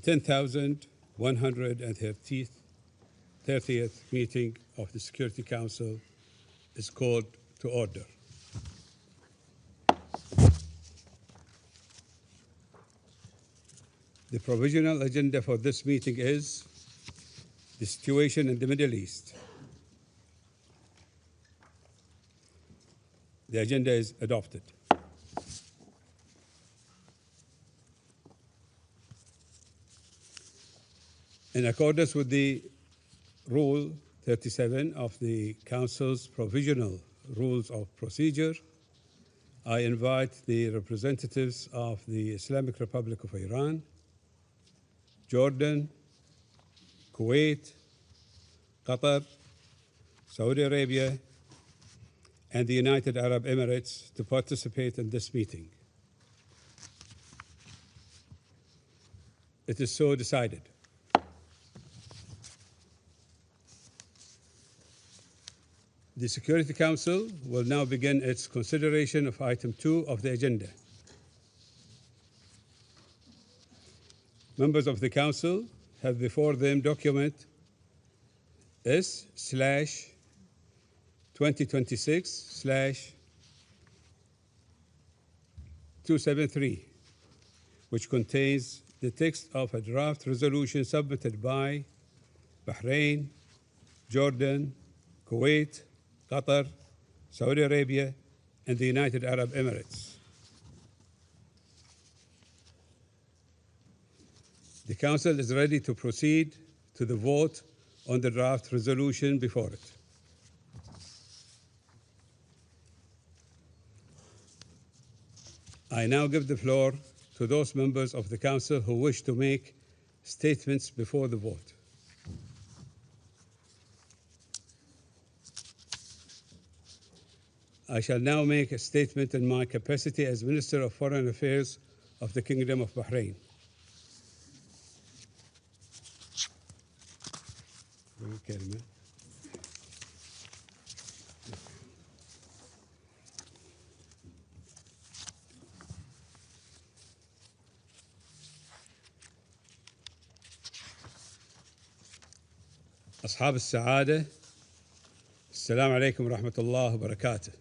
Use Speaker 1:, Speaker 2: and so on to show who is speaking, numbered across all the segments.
Speaker 1: The 10,130th meeting of the Security Council is called to order. The provisional agenda for this meeting is the situation in the Middle East. The agenda is adopted. In accordance with the Rule 37 of the Council's Provisional Rules of Procedure, I invite the representatives of the Islamic Republic of Iran, Jordan, Kuwait, Qatar, Saudi Arabia, and the United Arab Emirates to participate in this meeting. It is so decided. The Security Council will now begin its consideration of item 2 of the agenda. Members of the Council have before them document S/2026/273, which contains the text of a draft resolution submitted by Bahrain, Jordan, Kuwait, Qatar, Saudi Arabia, and the United Arab Emirates. The Council is ready to proceed to the vote on the draft resolution before it. I now give the floor to those members of the Council who wish to make statements before the vote. I shall now make a statement in my capacity as Minister of Foreign Affairs of the Kingdom of Bahrain. أصحاب السعادة، السلام عليكم ورحمة الله وبركاته.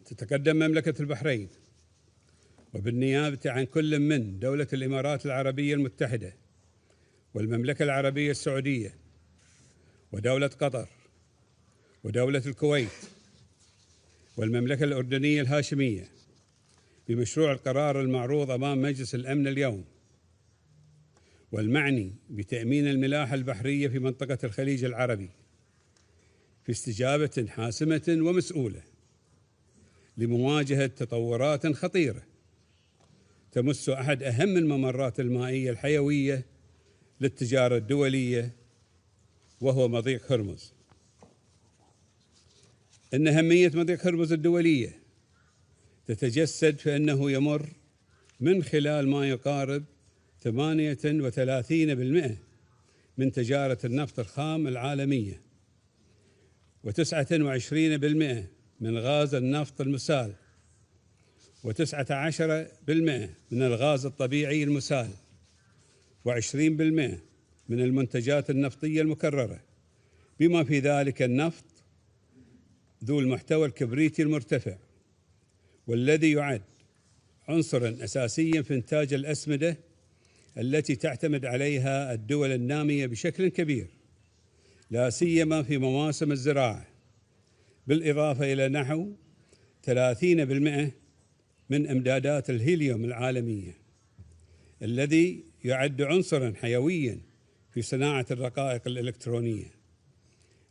Speaker 1: تتقدم مملكة البحرين وبالنيابة عن كل من دولة الإمارات العربية المتحدة والمملكة العربية السعودية ودولة قطر ودولة الكويت والمملكة الأردنية الهاشمية بمشروع القرار المعروض أمام مجلس الأمن اليوم، والمعني بتأمين الملاحة البحرية في منطقة الخليج العربي في استجابة حاسمة ومسؤولة لمواجهة تطورات خطيرة تمس أحد أهم الممرات المائية الحيوية للتجارة الدولية، وهو مضيق هرمز. إن أهمية مضيق هرمز الدولية تتجسد في أنه يمر من خلال ما يقارب 38% من تجارة النفط الخام العالمية، و29% من غاز النفط المسال، و19% من الغاز الطبيعي المسال، و20% من المنتجات النفطية المكررة، بما في ذلك النفط ذو المحتوى الكبريتي المرتفع، والذي يعد عنصراً أساسياً في إنتاج الأسمدة التي تعتمد عليها الدول النامية بشكل كبير، لا سيما في مواسم الزراعة، بالإضافة إلى نحو 30% من إمدادات الهيليوم العالمية، الذي يعد عنصراً حيوياً في صناعة الرقائق الإلكترونية،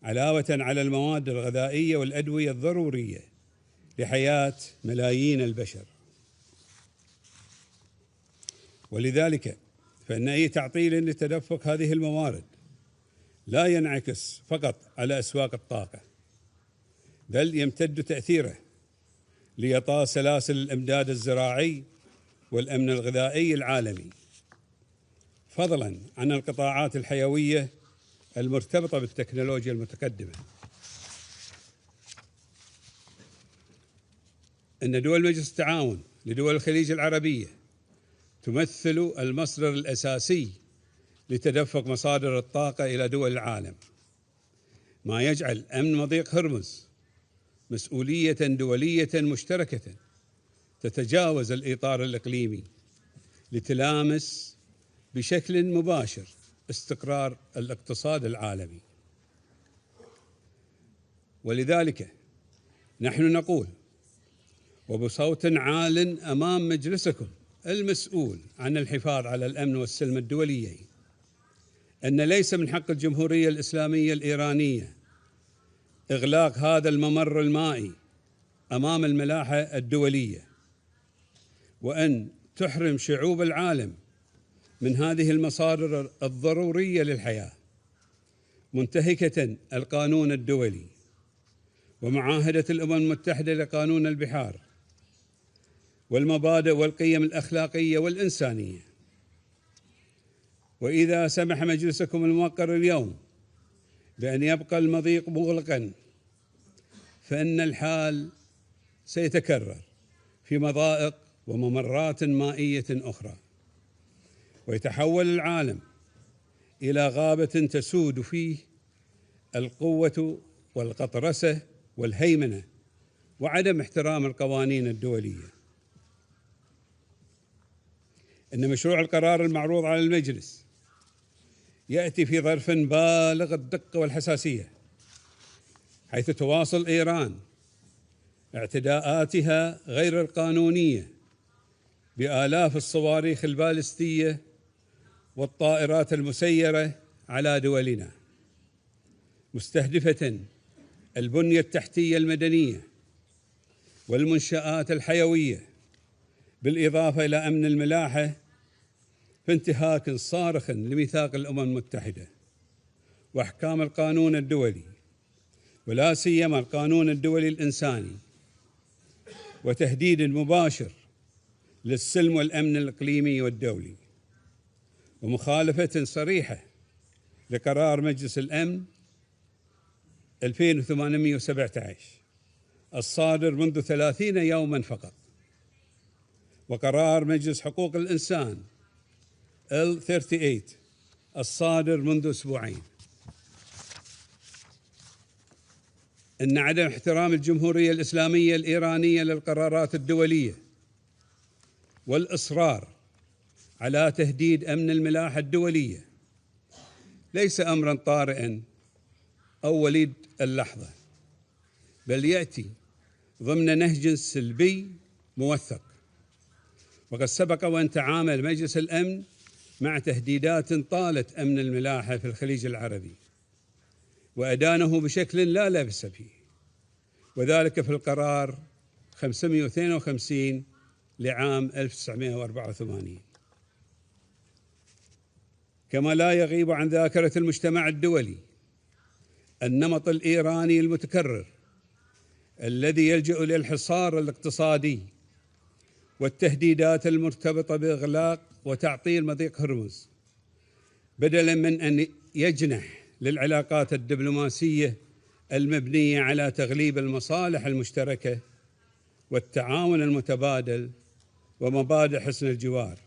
Speaker 1: علاوة على المواد الغذائية والأدوية الضرورية لحياة ملايين البشر. ولذلك فإن أي تعطيل لتدفق هذه الموارد لا ينعكس فقط على أسواق الطاقة، بل يمتد تأثيره لإطار سلاسل الإمداد الزراعي والأمن الغذائي العالمي، فضلاً عن القطاعات الحيوية المرتبطة بالتكنولوجيا المتقدمة. إن دول مجلس التعاون لدول الخليج العربية تمثل المصدر الأساسي لتدفق مصادر الطاقة إلى دول العالم، ما يجعل أمن مضيق هرمز مسؤولية دولية مشتركة تتجاوز الإطار الإقليمي لتلامس بشكل مباشر استقرار الاقتصاد العالمي. ولذلك نحن نقول وبصوت عال أمام مجلسكم المسؤول عن الحفاظ على الأمن والسلم الدوليين أن ليس من حق الجمهورية الإسلامية الإيرانية إغلاق هذا الممر المائي أمام الملاحة الدولية، وأن تحرم شعوب العالم من هذه المصادر الضرورية للحياة، منتهكة القانون الدولي ومعاهدة الأمم المتحدة لقانون البحار والمبادئ والقيم الأخلاقية والإنسانية. وإذا سمح مجلسكم الموقر اليوم بأن يبقى المضيق مغلقا، فإن الحال سيتكرر في مضائق وممرات مائية أخرى، ويتحول العالم إلى غابة تسود فيه القوة والقطرسة والهيمنة وعدم احترام القوانين الدولية. إن مشروع القرار المعروض على المجلس يأتي في ظرف بالغ الدقة والحساسية، حيث تواصل إيران اعتداءاتها غير القانونية بآلاف الصواريخ البالستية والطائرات المسيرة على دولنا، مستهدفة البنية التحتية المدنية والمنشآت الحيوية، بالإضافة إلى أمن الملاحة، في انتهاك صارخ لميثاق الأمم المتحدة وأحكام القانون الدولي، ولا سيما القانون الدولي الإنساني، وتهديد مباشر للسلم والأمن الإقليمي والدولي، ومخالفة صريحة لقرار مجلس الأمن 2817 الصادر منذ 30 يوما فقط، وقرار مجلس حقوق الإنسان L38 الصادر منذ أسبوعين. إن عدم احترام الجمهورية الإسلامية الإيرانية للقرارات الدولية والإصرار على تهديد أمن الملاحة الدولية ليس أمرا طارئا أو وليد اللحظة، بل يأتي ضمن نهج سلبي موثق. وقد سبق وأن تعامل مجلس الأمن مع تهديدات طالت أمن الملاحة في الخليج العربي، وأدانه بشكل لا لبس فيه، وذلك في القرار 552 لعام 1984. كما لا يغيب عن ذاكرة المجتمع الدولي النمط الإيراني المتكرر الذي يلجأ للحصار الاقتصادي والتهديدات المرتبطة بإغلاق وتعطيل مضيق هرمز، بدلاً من أن يجنح للعلاقات الدبلوماسية المبنية على تغليب المصالح المشتركة والتعاون المتبادل ومبادئ حسن الجوار،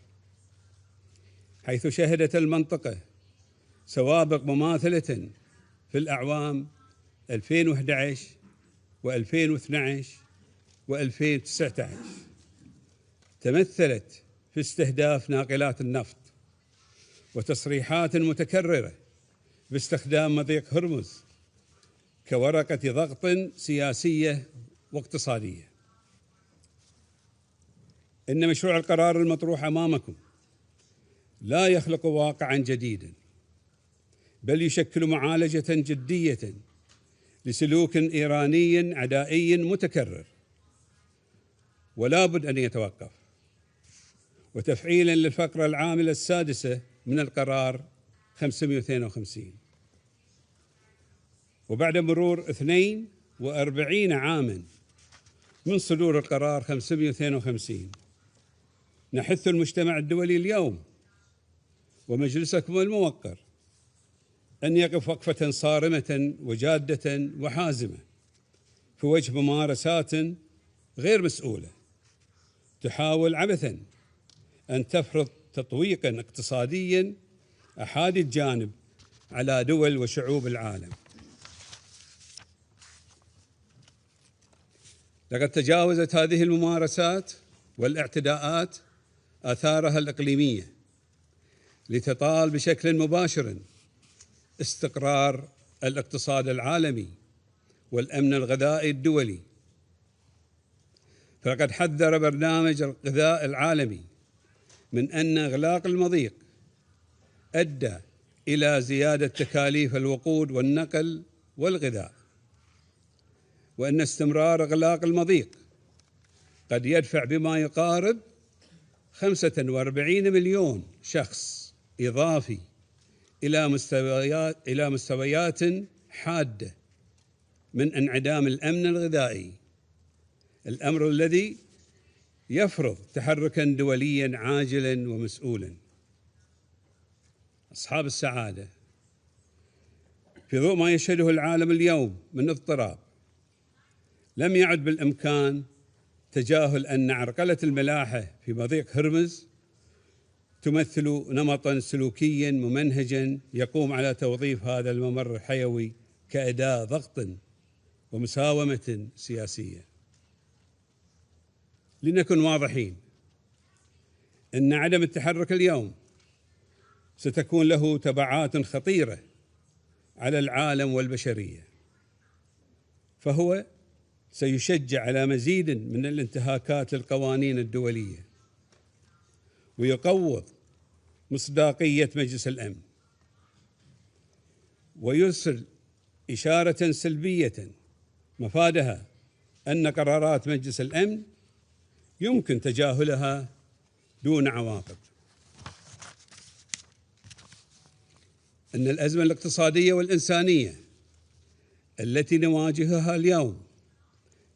Speaker 1: حيث شهدت المنطقة سوابق مماثلة في الأعوام 2011 و2012 و2019 تمثلت في استهداف ناقلات النفط وتصريحات متكررة باستخدام مضيق هرمز كورقة ضغط سياسية واقتصادية. إن مشروع القرار المطروح أمامكم لا يخلق واقعاً جديداً، بل يشكل معالجة جدية لسلوك إيراني عدائي متكرر ولا بد أن يتوقف، وتفعيلاً للفقرة العاملة السادسة من القرار 552. وبعد مرور 42 عاماً من صدور القرار 552 نحث المجتمع الدولي اليوم ومجلسكم الموقر أن يقف وقفة صارمة وجادة وحازمة في وجه ممارسات غير مسؤولة تحاول عبثاً أن تفرض تطويقاً اقتصادياً أحادي الجانب على دول وشعوب العالم. لقد تجاوزت هذه الممارسات والاعتداءات آثارها الإقليمية لتطال بشكل مباشر استقرار الاقتصاد العالمي والأمن الغذائي الدولي. فقد حذر برنامج الغذاء العالمي من أن إغلاق المضيق أدى إلى زيادة تكاليف الوقود والنقل والغذاء، وأن استمرار إغلاق المضيق قد يدفع بما يقارب 45 مليون شخص إضافي إلى مستويات حادة من انعدام الأمن الغذائي، الأمر الذي يفرض تحركاً دولياً عاجلاً ومسؤولاً. أصحاب السعادة، في ضوء ما يشهده العالم اليوم من اضطراب، لم يعد بالإمكان تجاهل أن عرقلة الملاحة في مضيق هرمز تمثل نمطاً سلوكياً ممنهجاً يقوم على توظيف هذا الممر الحيوي كأداة ضغط ومساومة سياسية. لنكن واضحين أن عدم التحرك اليوم ستكون له تبعات خطيرة على العالم والبشرية، فهو سيشجع على مزيد من الانتهاكات للقوانين الدولية، ويقوض مصداقية مجلس الأمن، ويرسل إشارة سلبية مفادها أن قرارات مجلس الأمن يمكن تجاهلها دون عواقب. أن الأزمة الاقتصادية والإنسانية التي نواجهها اليوم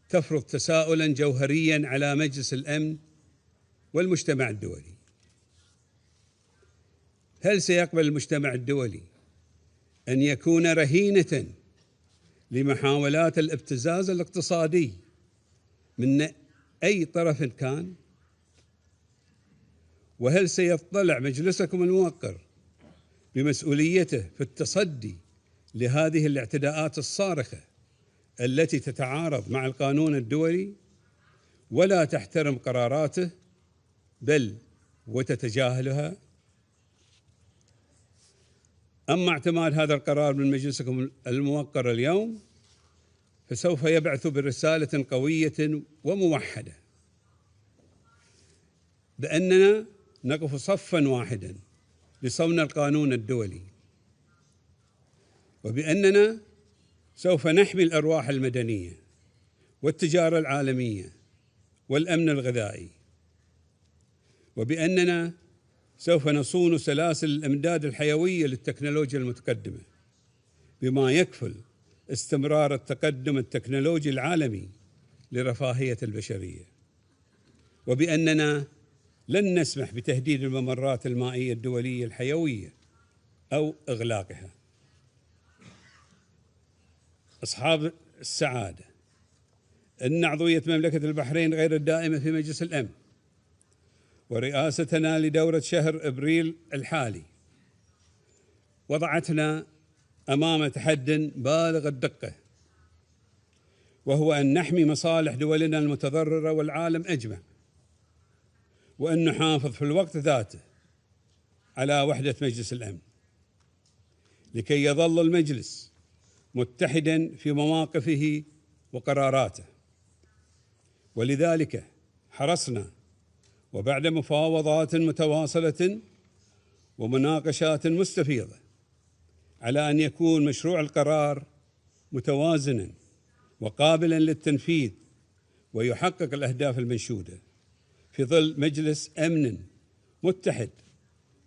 Speaker 1: تفرض تساؤلاً جوهرياً على مجلس الأمن والمجتمع الدولي. هل سيقبل المجتمع الدولي أن يكون رهينة لمحاولات الابتزاز الاقتصادي من أي طرف كان؟ وهل سيطلع مجلسكم الموقر بمسؤوليته في التصدي لهذه الاعتداءات الصارخة التي تتعارض مع القانون الدولي ولا تحترم قراراته بل وتتجاهلها؟ أما اعتماد هذا القرار من مجلسكم الموقر اليوم فسوف يبعث برسالة قوية وموحدة بأننا نقف صفاً واحداً لصون القانون الدولي، وبأننا سوف نحمي الأرواح المدنية والتجارة العالمية والأمن الغذائي، وبأننا سوف نصون سلاسل الإمداد الحيوية للتكنولوجيا المتقدمة بما يكفل استمرار التقدم التكنولوجي العالمي لرفاهية البشرية، وبأننا لن نسمح بتهديد الممرات المائية الدولية الحيوية أو إغلاقها. أصحاب السعادة، إن عضوية مملكة البحرين غير الدائمة في مجلس الأمن ورئاستنا لدورة شهر أبريل الحالي وضعتنا أمام تحد بالغ الدقة، وهو أن نحمي مصالح دولنا المتضررة والعالم أجمع، وأن نحافظ في الوقت ذاته على وحدة مجلس الأمن لكي يظل المجلس متحداً في مواقفه وقراراته. ولذلك حرصنا وبعد مفاوضات متواصلة ومناقشات مستفيضة على أن يكون مشروع القرار متوازناً وقابلاً للتنفيذ ويحقق الأهداف المنشودة في ظل مجلس أمن متحد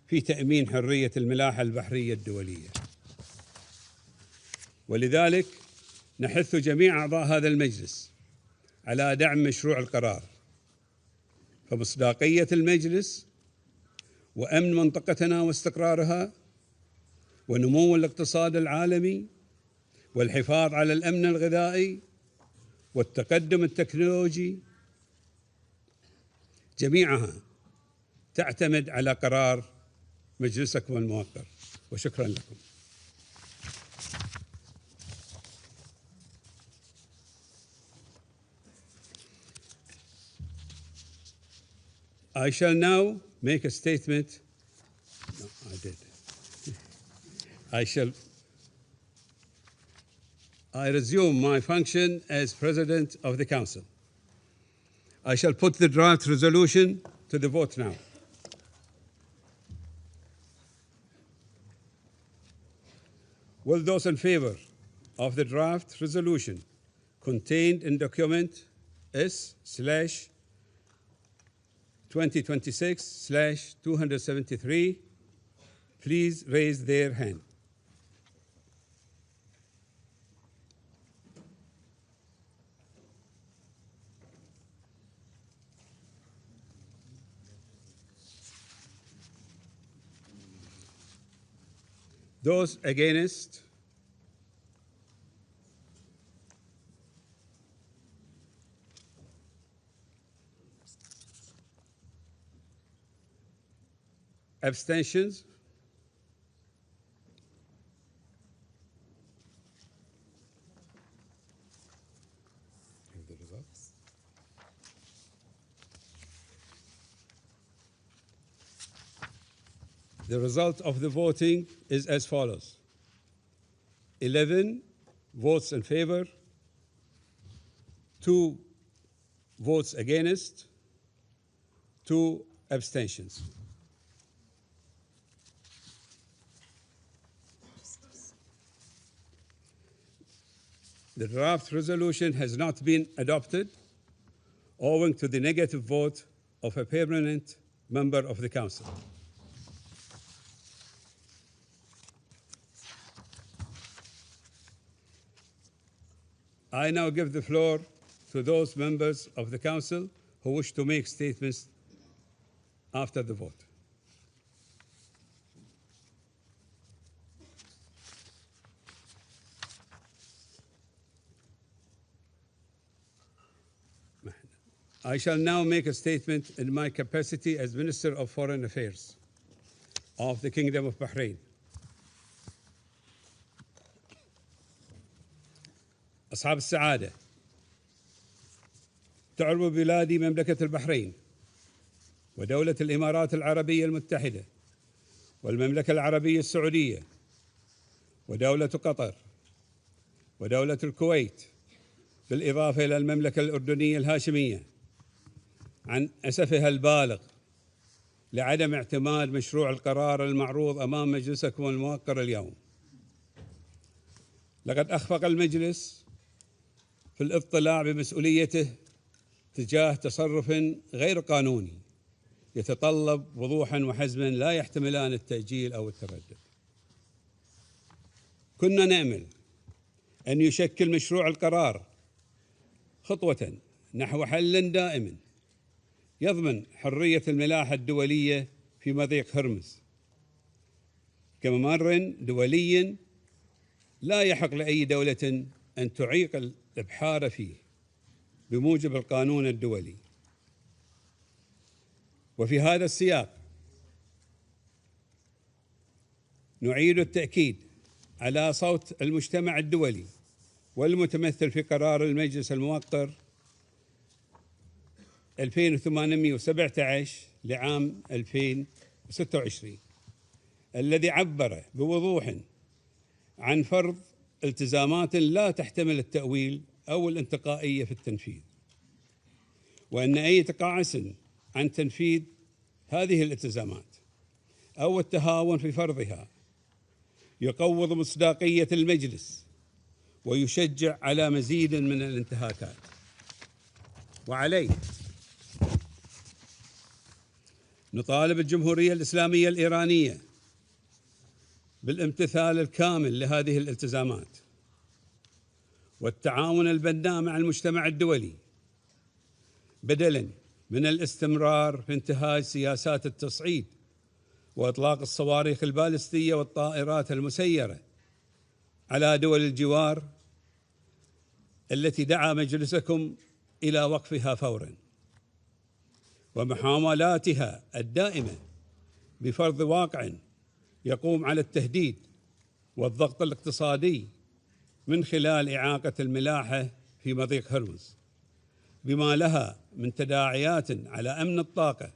Speaker 1: في تأمين حرية الملاحة البحرية الدولية. ولذلك نحث جميع أعضاء هذا المجلس على دعم مشروع القرار، فمصداقية المجلس وأمن منطقتنا واستقرارها ونمو الاقتصاد العالمي والحفاظ على الأمن الغذائي والتقدم التكنولوجي جميعها تعتمد على قرار مجلسكم الموقر، وشكرا لكم. I shall now make a statement. No, I did. I resume my function as President of the Council. I shall put the draft resolution to the vote now. Will those in favor of the draft resolution contained in document S/2026/273 please raise their hand. Those against? Abstentions? The results. The result of the voting is as follows: 11 votes in favor, 2 votes against, 2 abstentions. The draft resolution has not been adopted owing to the negative vote of a permanent member of the Council. I now give the floor to those members of the Council who wish to make statements after the vote. I shall now make a statement in my capacity as Minister of Foreign Affairs of the Kingdom of Bahrain. أصحاب السعادة، تعرف بلادي مملكة البحرين ودولة الإمارات العربية المتحدة والمملكة العربية السعودية ودولة قطر ودولة الكويت بالإضافة إلى المملكة الأردنية الهاشمية عن أسفها البالغ لعدم اعتماد مشروع القرار المعروض أمام مجلسكم الموقر اليوم. لقد أخفق المجلس في الاطلاع بمسؤوليته تجاه تصرف غير قانوني يتطلب وضوحا وحزما لا يحتملان التأجيل أو التردد. كنا نأمل أن يشكل مشروع القرار خطوة نحو حل دائم يضمن حرية الملاحة الدولية في مضيق هرمز كممر دولي لا يحق لأي دولة أن تعيق الإبحار فيه بموجب القانون الدولي. وفي هذا السياق نعيد التأكيد على صوت المجتمع الدولي والمتمثل في قرار المجلس الموقر 2817 لعام 2026 الذي عبر بوضوح عن فرض التزامات لا تحتمل التأويل أو الانتقائية في التنفيذ، وأن أي تقاعس عن تنفيذ هذه الالتزامات أو التهاون في فرضها يقوض مصداقية المجلس ويشجع على مزيد من الانتهاكات. وعليه نطالب الجمهورية الإسلامية الإيرانية بالامتثال الكامل لهذه الالتزامات والتعاون البناء مع المجتمع الدولي بدلاً من الاستمرار في انتهاج سياسات التصعيد وإطلاق الصواريخ البالستية والطائرات المسيرة على دول الجوار التي دعا مجلسكم إلى وقفها فوراً. ومحاولاتها الدائمة بفرض واقع يقوم على التهديد والضغط الاقتصادي من خلال إعاقة الملاحة في مضيق هرمز، بما لها من تداعيات على أمن الطاقة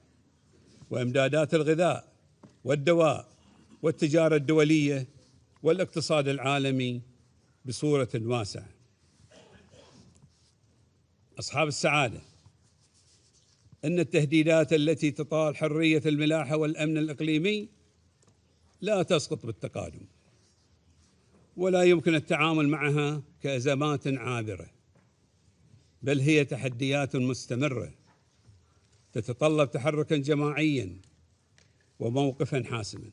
Speaker 1: وإمدادات الغذاء والدواء والتجارة الدولية والاقتصاد العالمي بصورة واسعة. أصحاب السعادة، إن التهديدات التي تطال حرية الملاحة والأمن الإقليمي لا تسقط بالتقادم، ولا يمكن التعامل معها كأزمات عابرة، بل هي تحديات مستمرة تتطلب تحركا جماعيا وموقفا حاسما.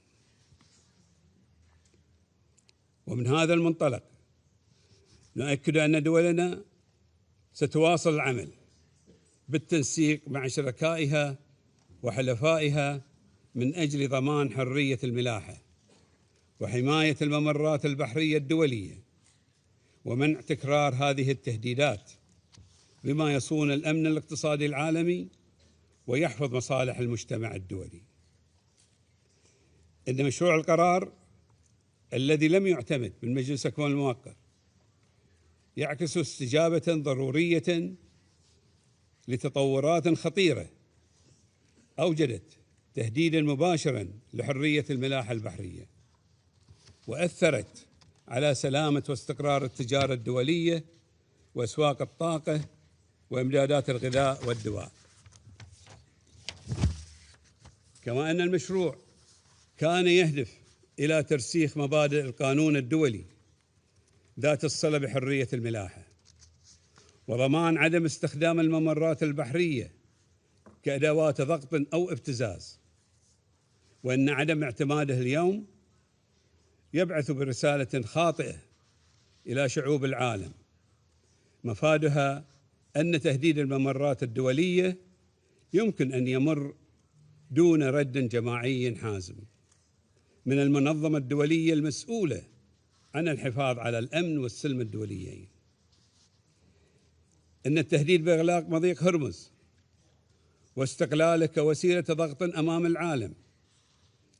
Speaker 1: ومن هذا المنطلق نؤكد أن دولنا ستواصل العمل بالتنسيق مع شركائها وحلفائها من أجل ضمان حرية الملاحة وحماية الممرات البحرية الدولية ومنع تكرار هذه التهديدات، بما يصون الأمن الاقتصادي العالمي ويحفظ مصالح المجتمع الدولي. إن مشروع القرار الذي لم يعتمد من مجلس الحكومة المؤقت يعكس استجابة ضرورية لتطورات خطيرة أوجدت تهديداً مباشراً لحرية الملاحة البحرية، وأثرت على سلامة واستقرار التجارة الدولية وأسواق الطاقة وإمدادات الغذاء والدواء. كما أن المشروع كان يهدف إلى ترسيخ مبادئ القانون الدولي ذات الصلة بحرية الملاحة وضمان عدم استخدام الممرات البحرية كأدوات ضغط أو ابتزاز، وأن عدم اعتماده اليوم يبعث برسالة خاطئة إلى شعوب العالم مفادها أن تهديد الممرات الدولية يمكن أن يمر دون رد جماعي حازم من المنظمة الدولية المسؤولة عن الحفاظ على الأمن والسلم الدوليين. إن التهديد بإغلاق مضيق هرمز واستقلاله كوسيلة ضغط أمام العالم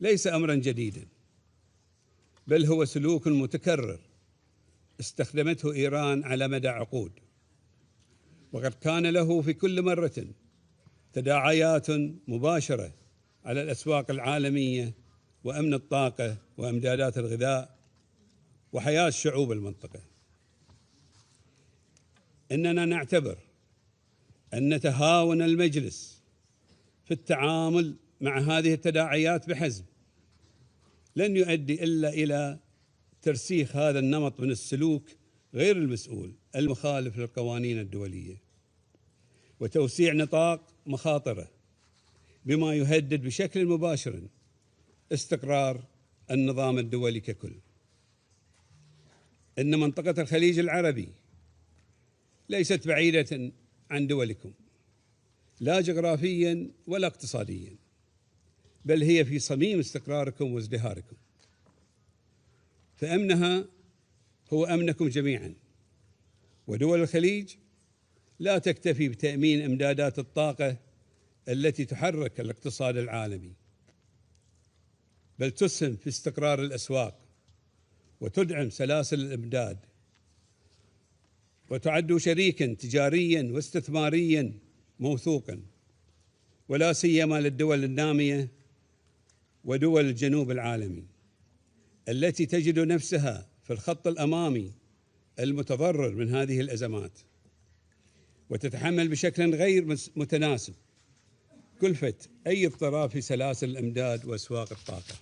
Speaker 1: ليس أمرا جديدا، بل هو سلوك متكرر استخدمته إيران على مدى عقود، وقد كان له في كل مرة تداعيات مباشرة على الأسواق العالمية وأمن الطاقة وإمدادات الغذاء وحياة شعوب المنطقة. إننا نعتبر أن تهاون المجلس في التعامل مع هذه التداعيات بحزم لن يؤدي إلا إلى ترسيخ هذا النمط من السلوك غير المسؤول المخالف للقوانين الدولية وتوسيع نطاق مخاطره، بما يهدد بشكل مباشر استقرار النظام الدولي ككل. إن منطقة الخليج العربي ليست بعيدة عن دولكم لا جغرافيا ولا اقتصاديا، بل هي في صميم استقراركم وازدهاركم، فأمنها هو أمنكم جميعا. ودول الخليج لا تكتفي بتأمين إمدادات الطاقة التي تحرك الاقتصاد العالمي، بل تسهم في استقرار الأسواق وتدعم سلاسل الإمداد، وتعد شريكا تجاريا واستثماريا موثوقا، ولا سيما للدول النامية ودول الجنوب العالمي التي تجد نفسها في الخط الأمامي المتضرر من هذه الأزمات، وتتحمل بشكل غير متناسب كلفة أي اضطراب في سلاسل الإمداد وأسواق الطاقة.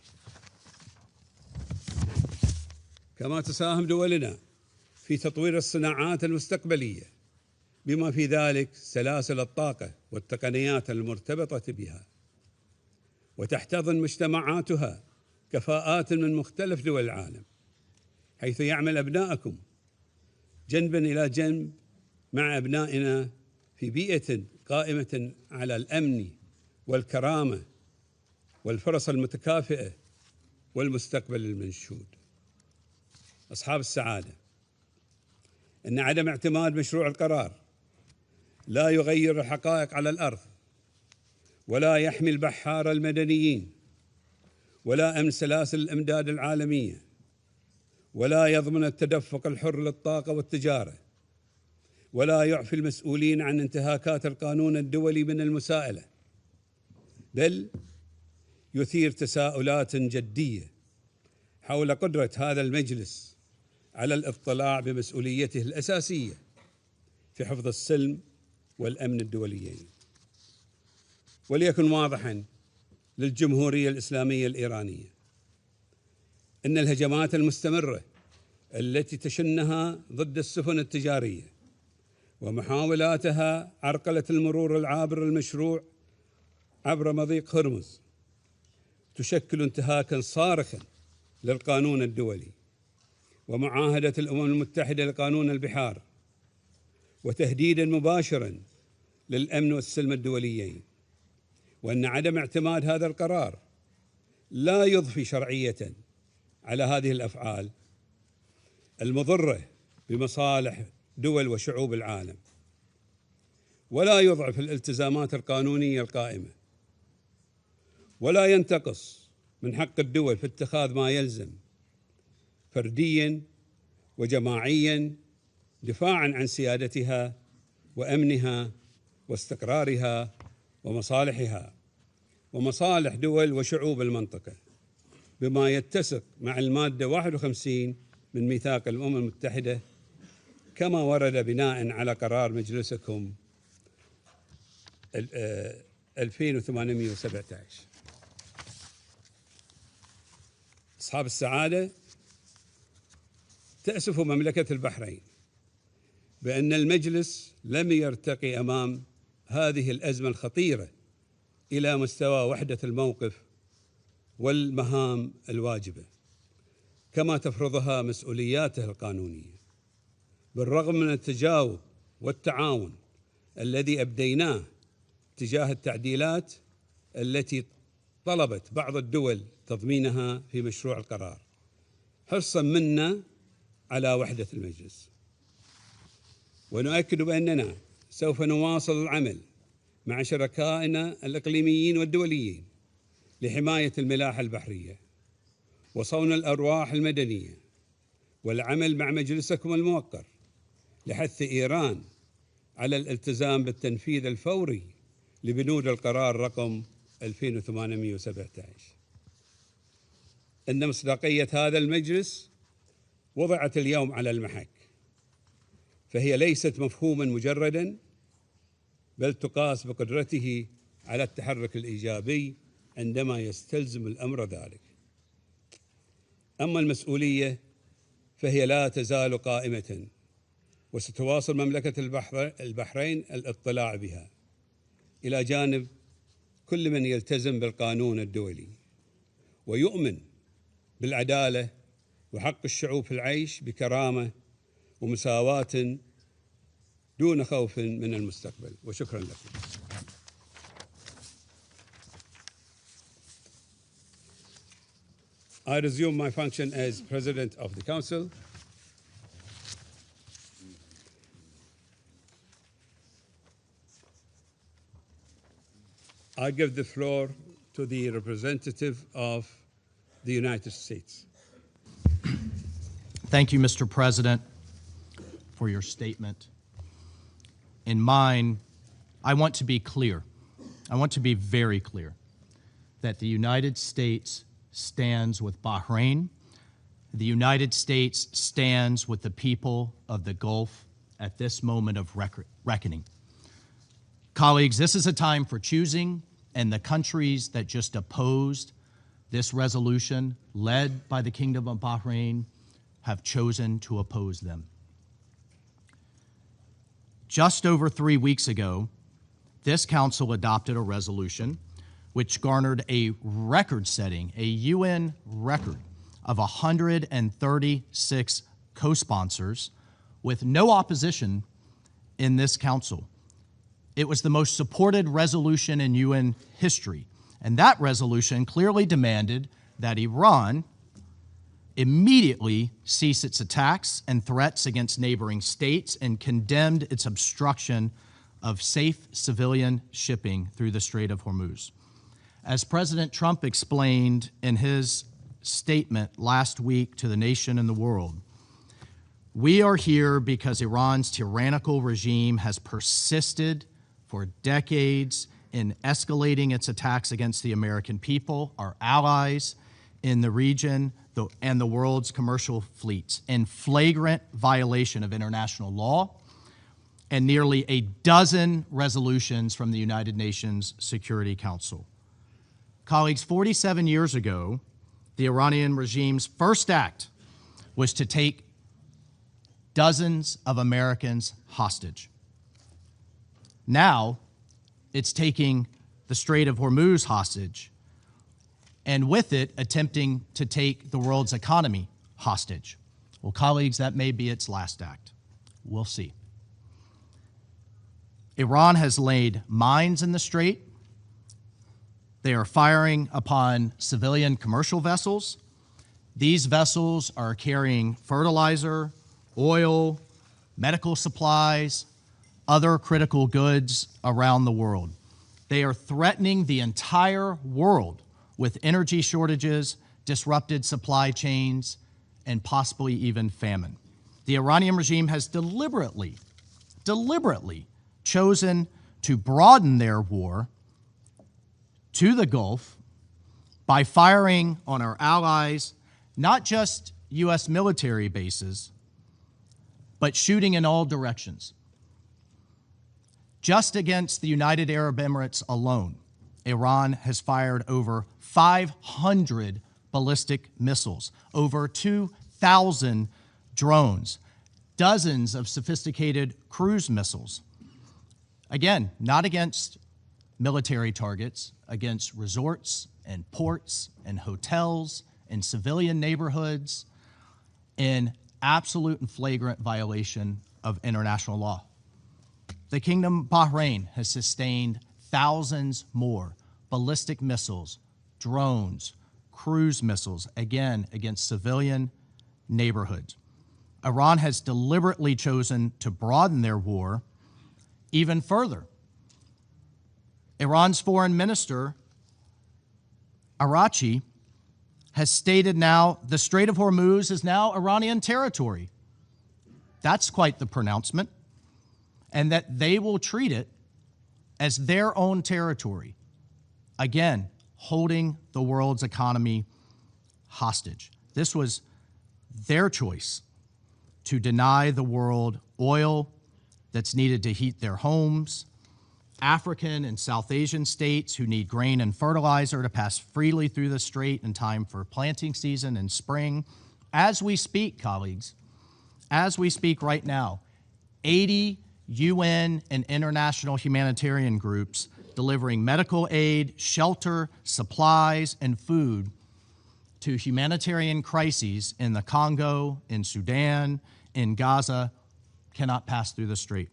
Speaker 1: كما تساهم دولنا في تطوير الصناعات المستقبلية بما في ذلك سلاسل الطاقة والتقنيات المرتبطة بها، وتحتضن مجتمعاتها كفاءات من مختلف دول العالم، حيث يعمل أبناءكم جنبا إلى جنب مع أبنائنا في بيئة قائمة على الأمن والكرامة والفرص المتكافئة والمستقبل المنشود. أصحاب السعادة، إن عدم اعتماد مشروع القرار لا يغير الحقائق على الأرض، ولا يحمي البحار المدنيين، ولا أمن سلاسل الإمداد العالمية، ولا يضمن التدفق الحر للطاقة والتجارة، ولا يعفي المسؤولين عن انتهاكات القانون الدولي من المساءلة، بل يثير تساؤلات جدية حول قدرة هذا المجلس على الاطلاع بمسؤوليته الأساسية في حفظ السلم والأمن الدوليين. وليكن واضحاً للجمهورية الإسلامية الإيرانية أن الهجمات المستمرة التي تشنها ضد السفن التجارية ومحاولاتها عرقلة المرور العابر المشروع عبر مضيق هرمز تشكل انتهاكاً صارخاً للقانون الدولي ومعاهدة الأمم المتحدة لقانون البحار، وتهديداً مباشراً للأمن والسلم الدوليين، وأن عدم اعتماد هذا القرار لا يضفي شرعية على هذه الأفعال المضرة بمصالح دول وشعوب العالم، ولا يضعف الالتزامات القانونية القائمة، ولا ينتقص من حق الدول في اتخاذ ما يلزم فردياً وجماعياً دفاعاً عن سيادتها وأمنها واستقرارها ومصالحها ومصالح دول وشعوب المنطقة، بما يتسق مع المادة 51 من ميثاق الأمم المتحدة، كما ورد بناء على قرار مجلسكم 2817. أصحاب السعادة، تأسف مملكة البحرين بأن المجلس لم يرتقي أمام هذه الأزمة الخطيرة إلى مستوى وحدة الموقف والمهام الواجبة كما تفرضها مسؤولياته القانونية، بالرغم من التجاوب والتعاون الذي أبديناه تجاه التعديلات التي طلبت بعض الدول تضمينها في مشروع القرار، حرصاً منا على وحدة المجلس. ونؤكد بأننا سوف نواصل العمل مع شركائنا الإقليميين والدوليين لحماية الملاحة البحرية وصون الأرواح المدنية، والعمل مع مجلسكم الموقر لحث إيران على الالتزام بالتنفيذ الفوري لبنود القرار رقم 2817. إن مصداقية هذا المجلس وضعت اليوم على المحك، فهي ليست مفهوما مجردا، بل تقاس بقدرته على التحرك الإيجابي عندما يستلزم الأمر ذلك. أما المسؤولية فهي لا تزال قائمة، وستواصل مملكة البحرين الاطلاع بها إلى جانب كل من يلتزم بالقانون الدولي ويؤمن بالعدالة وحق الشعوب في العيش بكرامة ومساواة دون خوف من المستقبل. وشكرا لكم. I resume my function as President of the Council. I give the floor to the representative of the United States.
Speaker 2: Thank you, Mr. President, for your statement. In mine, I want to be clear. I want to be very clear that the United States stands with Bahrain. The United States stands with the people of the Gulf at this moment of reckoning. Colleagues, this is a time for choosing, and the countries that just opposed this resolution, led by the Kingdom of Bahrain, have chosen to oppose them. Just over 3 weeks ago, this council adopted a resolution which garnered a record-setting, a UN record of 136 co-sponsors with no opposition in this council. It was the most supported resolution in UN history, and that resolution clearly demanded that Iran immediately cease its attacks and threats against neighboring states and condemned its obstruction of safe civilian shipping through the Strait of Hormuz. As President Trump explained in his statement last week to the nation and the world, we are here because Iran's tyrannical regime has persisted for decades in escalating its attacks against the American people, our allies in the region, and the world's commercial fleets, in flagrant violation of international law and nearly a dozen resolutions from the United Nations Security Council. Colleagues, 47 years ago, the Iranian regime's first act was to take dozens of Americans hostage. Now, it's taking the Strait of Hormuz hostage, and with it, attempting to take the world's economy hostage. Well, colleagues, that may be its last act. We'll see. Iran has laid mines in the strait. They are firing upon civilian commercial vessels. These vessels are carrying fertilizer, oil, medical supplies, other critical goods around the world. They are threatening the entire world with energy shortages, disrupted supply chains, and possibly even famine. The Iranian regime has deliberately chosen to broaden their war to the Gulf by firing on our allies, not just U.S. military bases, but shooting in all directions. Just against the United Arab Emirates alone, Iran has fired over 500 ballistic missiles, over 2,000 drones, dozens of sophisticated cruise missiles. Again, not against military targets, against resorts and ports and hotels and civilian neighborhoods in absolute and flagrant violation of international law. The Kingdom of Bahrain has sustained thousands more ballistic missiles, drones, cruise missiles, again, against civilian neighborhoods. Iran has deliberately chosen to broaden their war even further. Iran's foreign minister, Araghchi, has stated now the Strait of Hormuz is now Iranian territory. That's quite the pronouncement. And that they will treat it as their own territory. Again, holding the world's economy hostage. This was their choice to deny the world oil that's needed to heat their homes, African and South Asian states who need grain and fertilizer to pass freely through the strait in time for planting season in spring. As we speak, colleagues, as we speak right now, 80 UN and international humanitarian groups delivering medical aid, shelter, supplies, and food to humanitarian crises in the Congo, in Sudan, in Gaza, cannot pass through the strait.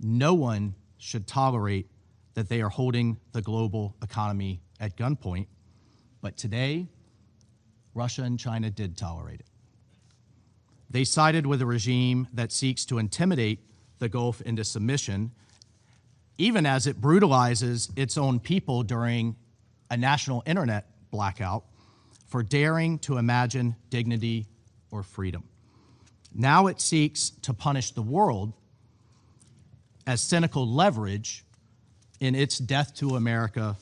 Speaker 2: No one should tolerate that they are holding the global economy at gunpoint, but today, Russia and China did tolerate it. They sided with a regime that seeks to intimidate the Gulf into submission, even as it brutalizes its own people during a national internet blackout for daring to imagine dignity or freedom. Now it seeks to punish the world as cynical leverage in its death to America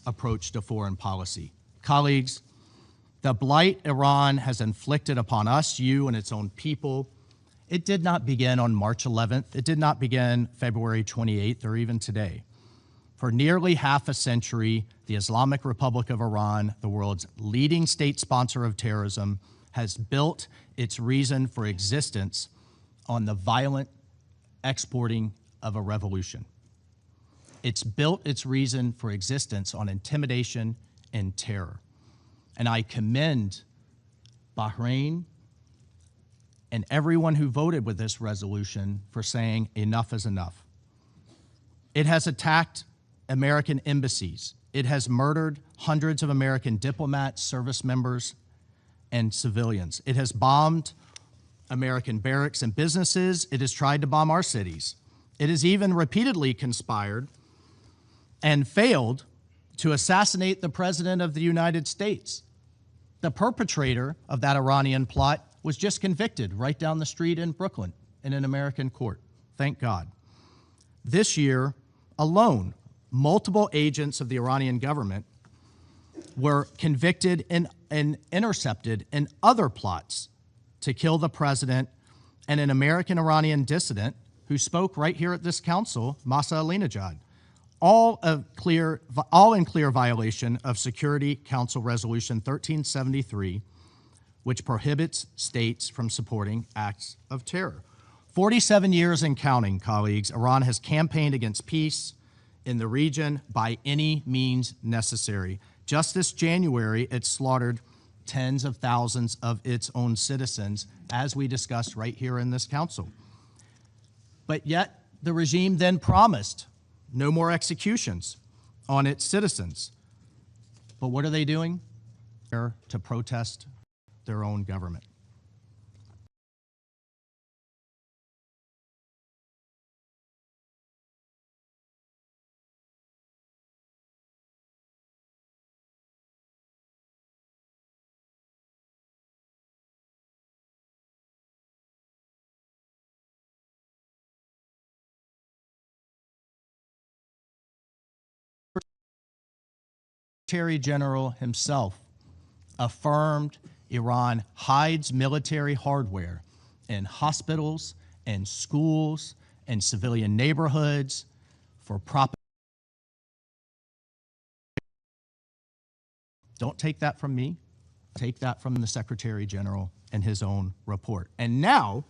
Speaker 2: approach to foreign policy. Colleagues, the blight Iran has inflicted upon us, you, and its own people, it did not begin on March 11th. It did not begin February 28th or even today. For nearly half a century, the Islamic Republic of Iran, the world's leading state sponsor of terrorism, has built its reason for existence on the violent exporting of a revolution. It's built its reason for existence on intimidation and terror. And I commend Bahrain and everyone who voted with this resolution for saying enough is enough. It has attacked American embassies. It has murdered hundreds of American diplomats, service members, and civilians. It has bombed American barracks and businesses. It has tried to bomb our cities. It has even repeatedly conspired and failed to assassinate the President of the United States. The perpetrator of that Iranian plot was just convicted right down the street in Brooklyn in an American court. Thank God. This year alone, multiple agents of the Iranian government were convicted and intercepted in other plots to kill the president and an American-Iranian dissident who spoke right here at this council, Masa Alinejad, all in clear violation of Security Council Resolution 1373, which prohibits states from supporting acts of terror. 47 years and counting, colleagues, Iran has campaigned against peace in the region by any means necessary. Just this January, it slaughtered tens of thousands of its own citizens, as we discussed right here in this council. But yet, the regime then promised no more executions on its citizens. But what are they doing? They're to protest their own government. Secretary General himself affirmed Iran hides military hardware in hospitals and schools and civilian neighborhoods for propaganda. Don't take that from me. Take that from the Secretary General and his own report. And now,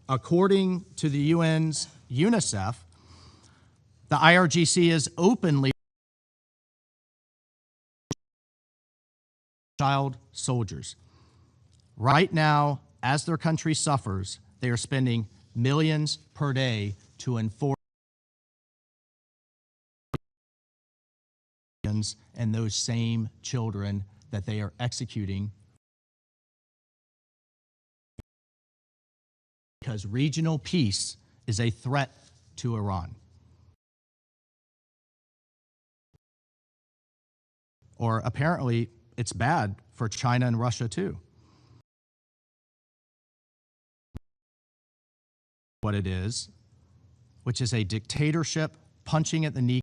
Speaker 2: according to the UN's UNICEF, the IRGC is openly child soldiers. Right now, as their country suffers, they are spending millions per day to enforce and those same children that they are executing because regional peace is a threat to Iran. Or apparently, it's bad for China and Russia too. What it is, which is a dictatorship punching at the knee,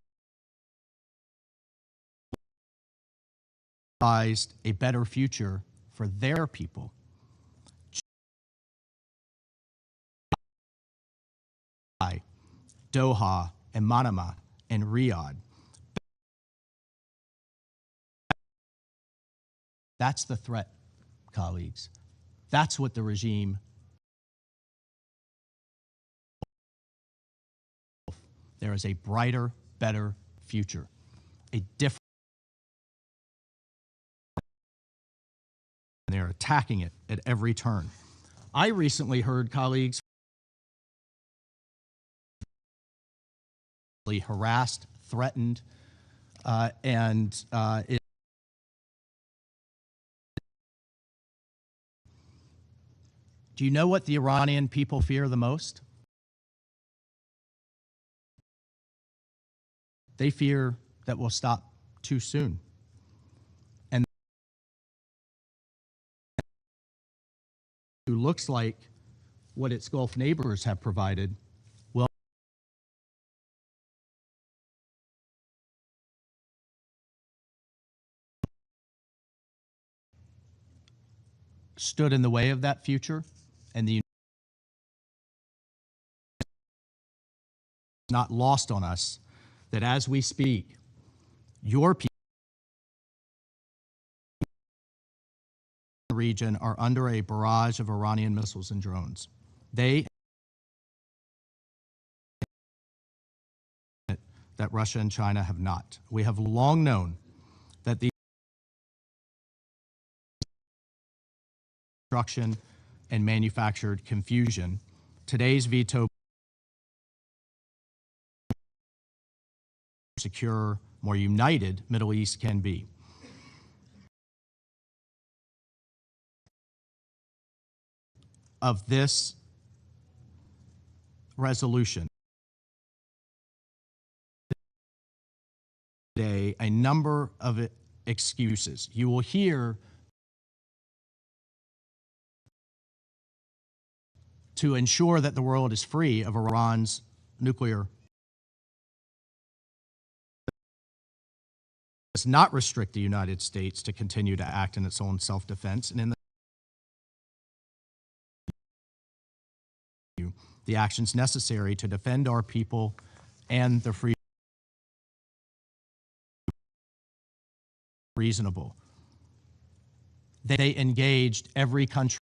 Speaker 2: a better future for their people. Doha and Manama and Riyadh. That's the threat, colleagues. That's what the regime. There is a brighter, better future, a different. They're attacking it at every turn. I recently heard colleagues harassed, threatened, do you know what the Iranian people fear the most? They fear that we'll stop too soon. And who looks like what its Gulf neighbors have provided will stood in the way of that future, and the not lost on us that as we speak, your people in the region are under a barrage of Iranian missiles and drones. They that Russia and China have not. We have long known that the destruction and manufactured confusion. Today's veto secure, more united Middle East can be. Of this resolution, today a number of excuses. You will hear to ensure that the world is free of Iran's nuclear does not restrict the United States to continue to act in its own self-defense and in the actions necessary to defend our people and the free reasonable. They engaged every country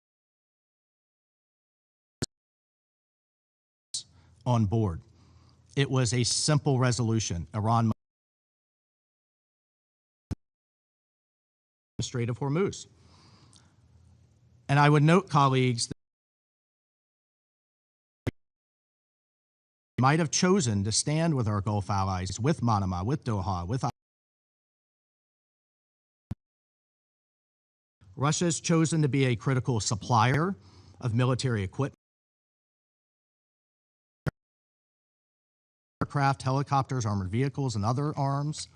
Speaker 2: on board. It was a simple resolution. Iran the Strait of Hormuz. And I would note, colleagues, that we might have chosen to stand with our Gulf allies, with Manama, with Doha, with Russia has chosen to be a critical supplier of military equipment, aircraft, helicopters, armored vehicles, and other arms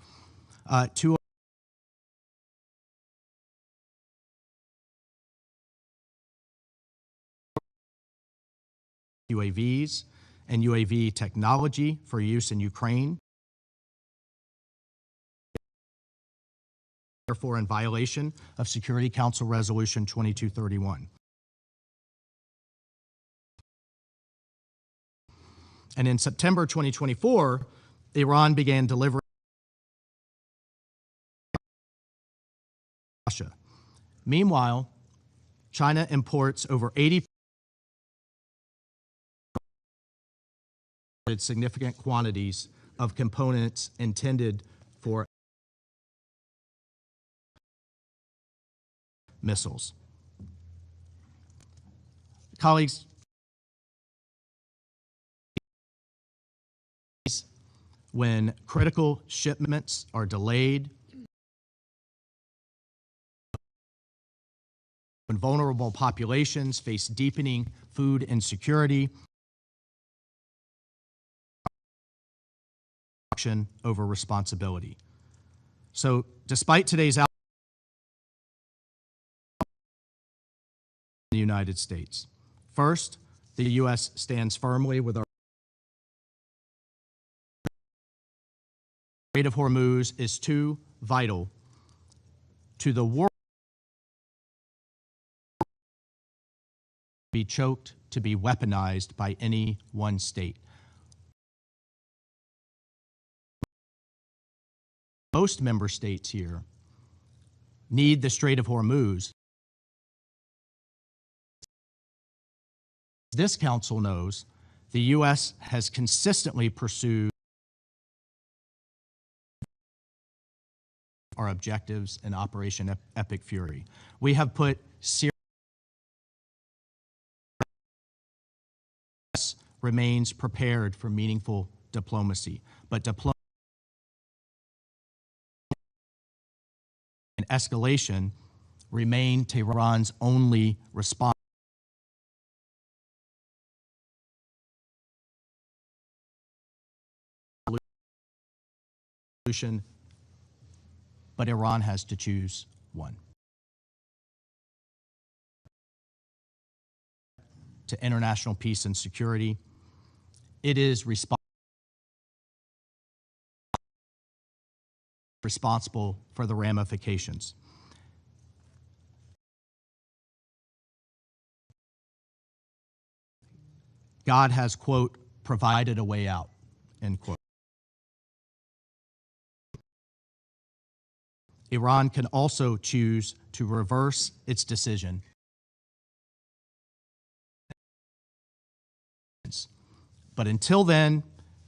Speaker 2: to UAVs and UAV technology for use in Ukraine, therefore in violation of Security Council Resolution 2231. And in September 2024, Iran began delivering Russia. Meanwhile, China imports over 80% significant quantities of components intended for missiles. Colleagues, when critical shipments are delayed, when vulnerable populations face deepening food insecurity, over responsibility. So despite today's in the United States, first, the U.S. stands firmly with our Strait of Hormuz is too vital to the world to be choked, to be weaponized by any one state. Most member states here need the Strait of Hormuz. This council knows the U.S. has consistently pursued our objectives in Operation Epic Fury. We have put serious remains prepared for meaningful diplomacy, but diplomacy and escalation remain Tehran's only response. But Iran has to choose one. To international peace and security, it is responsible for the ramifications. God has, quote, provided a way out, end quote. Iran can also choose to reverse its decision. But until then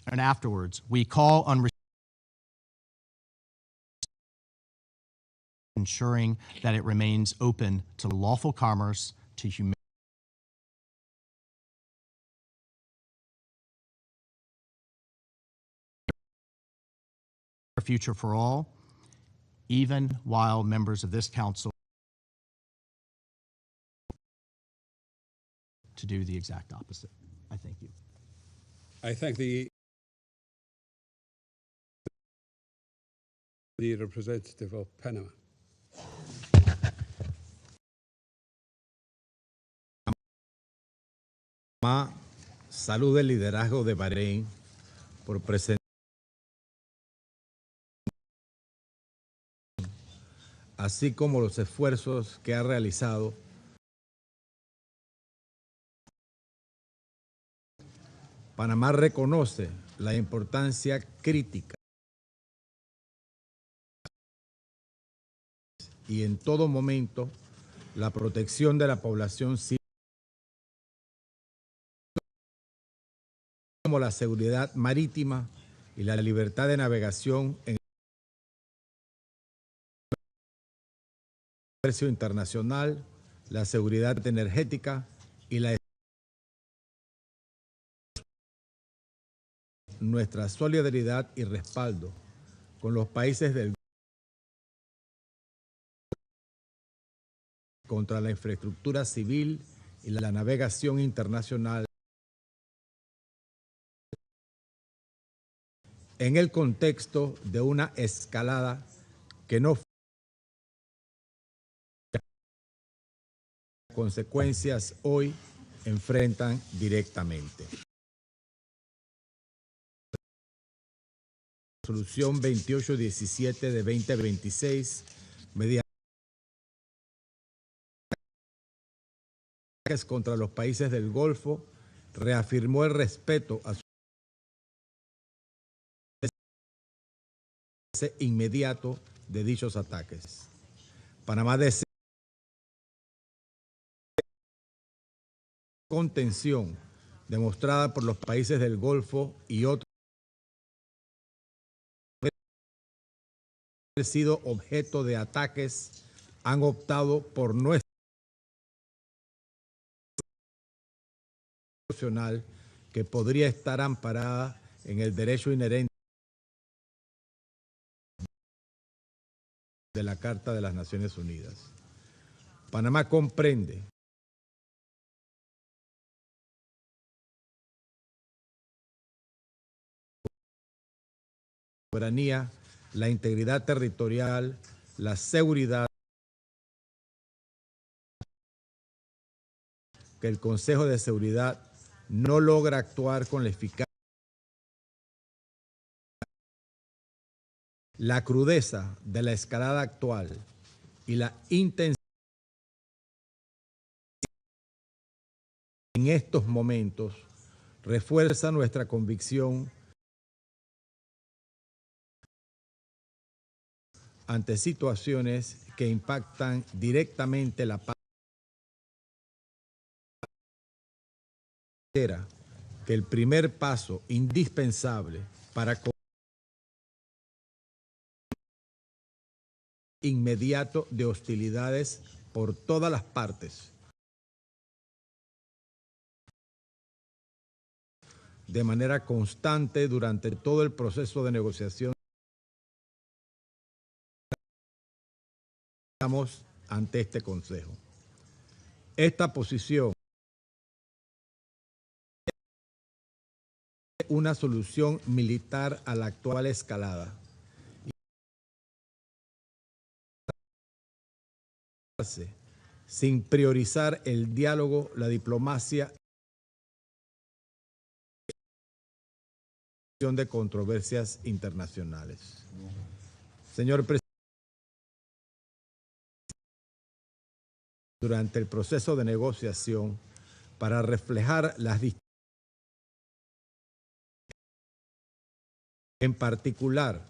Speaker 2: and afterwards, we call on ensuring that it remains open to lawful commerce, to humanity, a future for all, even while members of this council to do the exact opposite. I thank you.
Speaker 1: I thank the the representative of Panama.
Speaker 3: Saluda el liderazgo de Bahrein por presentar, así como los esfuerzos que ha realizado Panamá reconoce la importancia crítica y en todo momento la protección de la población civil, como la seguridad marítima y la libertad de navegación en el comercio internacional, la seguridad energética y nuestra solidaridad y respaldo con los países del contra la infraestructura civil y la navegación internacional en el contexto de una escalada que no consecuencias hoy enfrentan directamente. Resolución 2817 de 2026, mediante ataques contra los países del Golfo, reafirmó el respeto a su inmediato de dichos ataques. Panamá desea contención demostrada por los países del Golfo y otros que han sido objeto de ataques han optado por no que podría estar amparada en el derecho inherente de la Carta de las Naciones Unidas. Panamá comprende la soberanía, la integridad territorial, la seguridad que el Consejo de Seguridad no logra actuar con la eficacia, la crudeza de la escalada actual y la intensidad en estos momentos refuerza nuestra convicción ante situaciones que impactan directamente la paz. Que el primer paso indispensable para inmediato de hostilidades por todas las partes de manera constante durante todo el proceso de negociación. Estamos ante este Consejo. Esta posición es una solución militar a la actual escalada sin priorizar el diálogo, la diplomacia y de controversias internacionales. Señor presidente, durante el proceso de negociación, para reflejar las distintas, en particular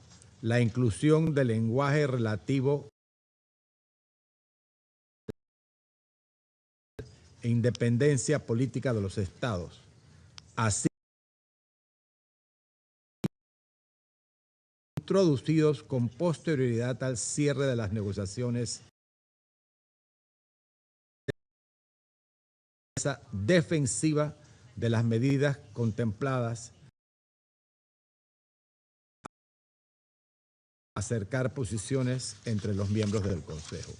Speaker 3: la inclusión del lenguaje relativo e independencia política de los estados, así introducidos con posterioridad al cierre de las negociaciones, esa defensiva de las medidas contempladas, acercar posiciones entre los miembros del Consejo.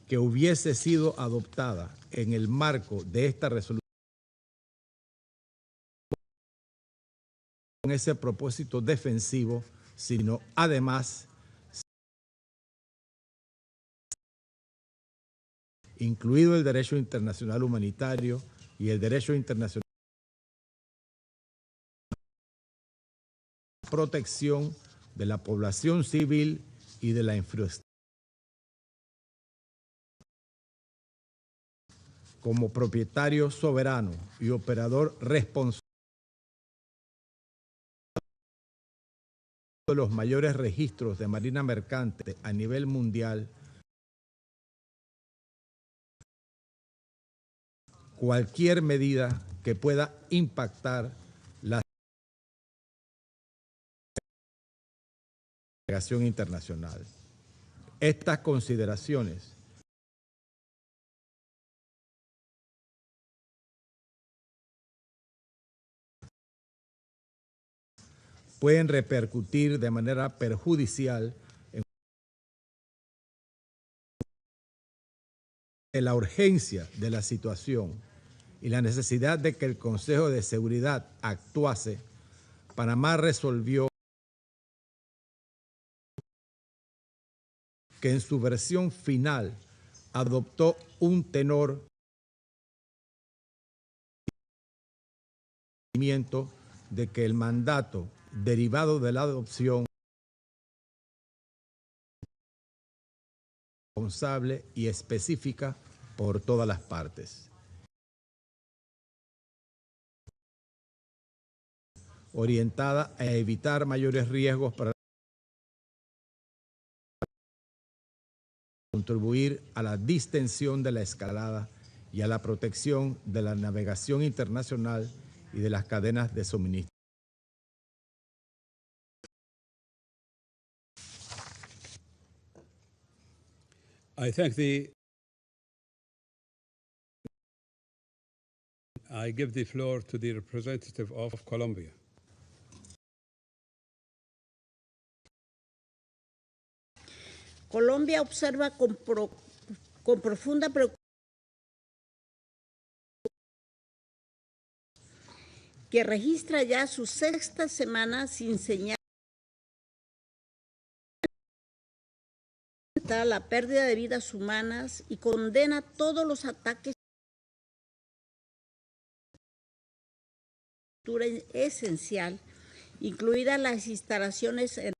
Speaker 3: Que hubiese sido adoptada en el marco de esta resolución con ese propósito defensivo, sino además incluido el derecho internacional humanitario y el derecho internacional de protección de la población civil y de la infraestructura. Como propietario soberano y operador responsable de los mayores registros de marina mercante a nivel mundial, cualquier medida que pueda impactar la navegación internacional. Estas consideraciones pueden repercutir de manera perjudicial en la urgencia de la situación y la necesidad de que el Consejo de Seguridad actuase. Panamá resolvió que en su versión final adoptó un tenor de que el mandato derivado de la adopción responsable y específica por todas las partes, orientada a evitar mayores riesgos para contribuir a la distensión de la escalada y a la protección de la navegación internacional y de las cadenas de suministro.
Speaker 1: I give the floor to the representative of Colombia.
Speaker 4: Colombia observa con profunda preocupación que registra ya su sexta semana sin señal la pérdida de vidas humanas y condena todos los ataques esencial, incluidas las instalaciones en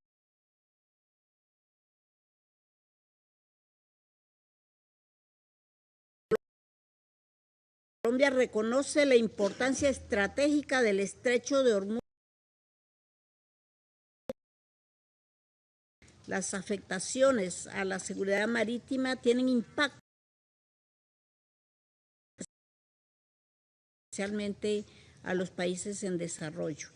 Speaker 4: Colombia reconoce la importancia estratégica del Estrecho de Hormuz. Las afectaciones a la seguridad marítima tienen impacto especialmente a los países en desarrollo.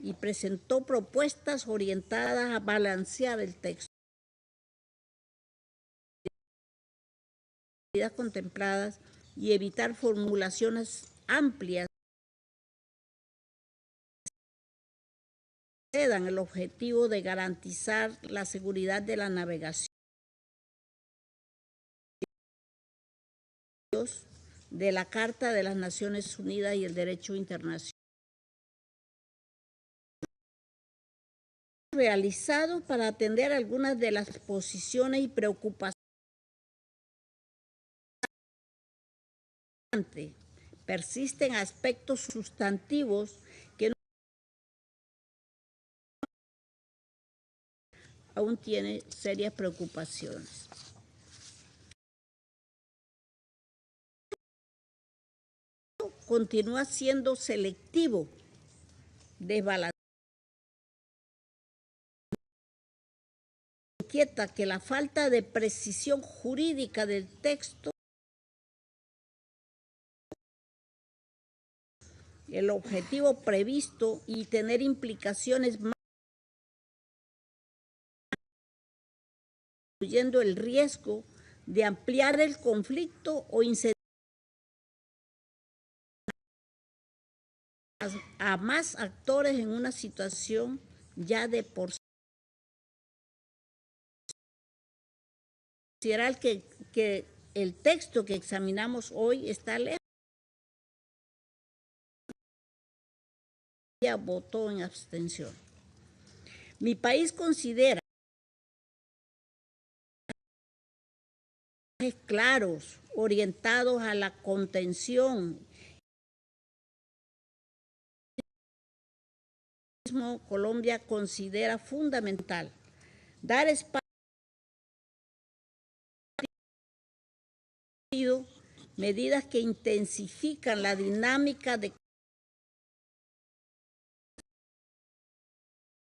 Speaker 4: Y presentó propuestas orientadas a balancear el texto. Contempladas y evitar formulaciones amplias que dan el objetivo de garantizar la seguridad de la navegación de la Carta de las Naciones Unidas y el derecho internacional realizado para atender algunas de las posiciones y preocupaciones. Persisten aspectos sustantivos que aún tiene serias preocupaciones. Continúa siendo selectivo, desbalanceado. Inquieta que la falta de precisión jurídica del texto, el objetivo previsto y tener implicaciones más, incluyendo el riesgo de ampliar el conflicto o incentivar a más actores en una situación ya de por sí. Considerar que el texto que examinamos hoy está lejos votó en abstención. Mi país considera claros, orientados a la contención. Colombia considera fundamental dar espacio a medidas que intensifican la dinámica de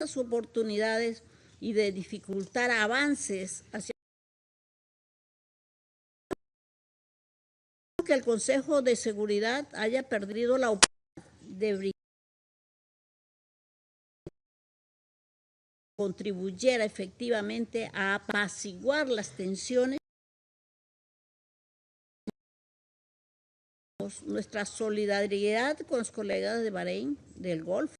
Speaker 4: las oportunidades y de dificultar avances hacia que el Consejo de Seguridad haya perdido la oportunidad de contribuyera efectivamente a apaciguar las tensiones. Nuestra solidaridad con los colegas de Bahrein, del Golfo,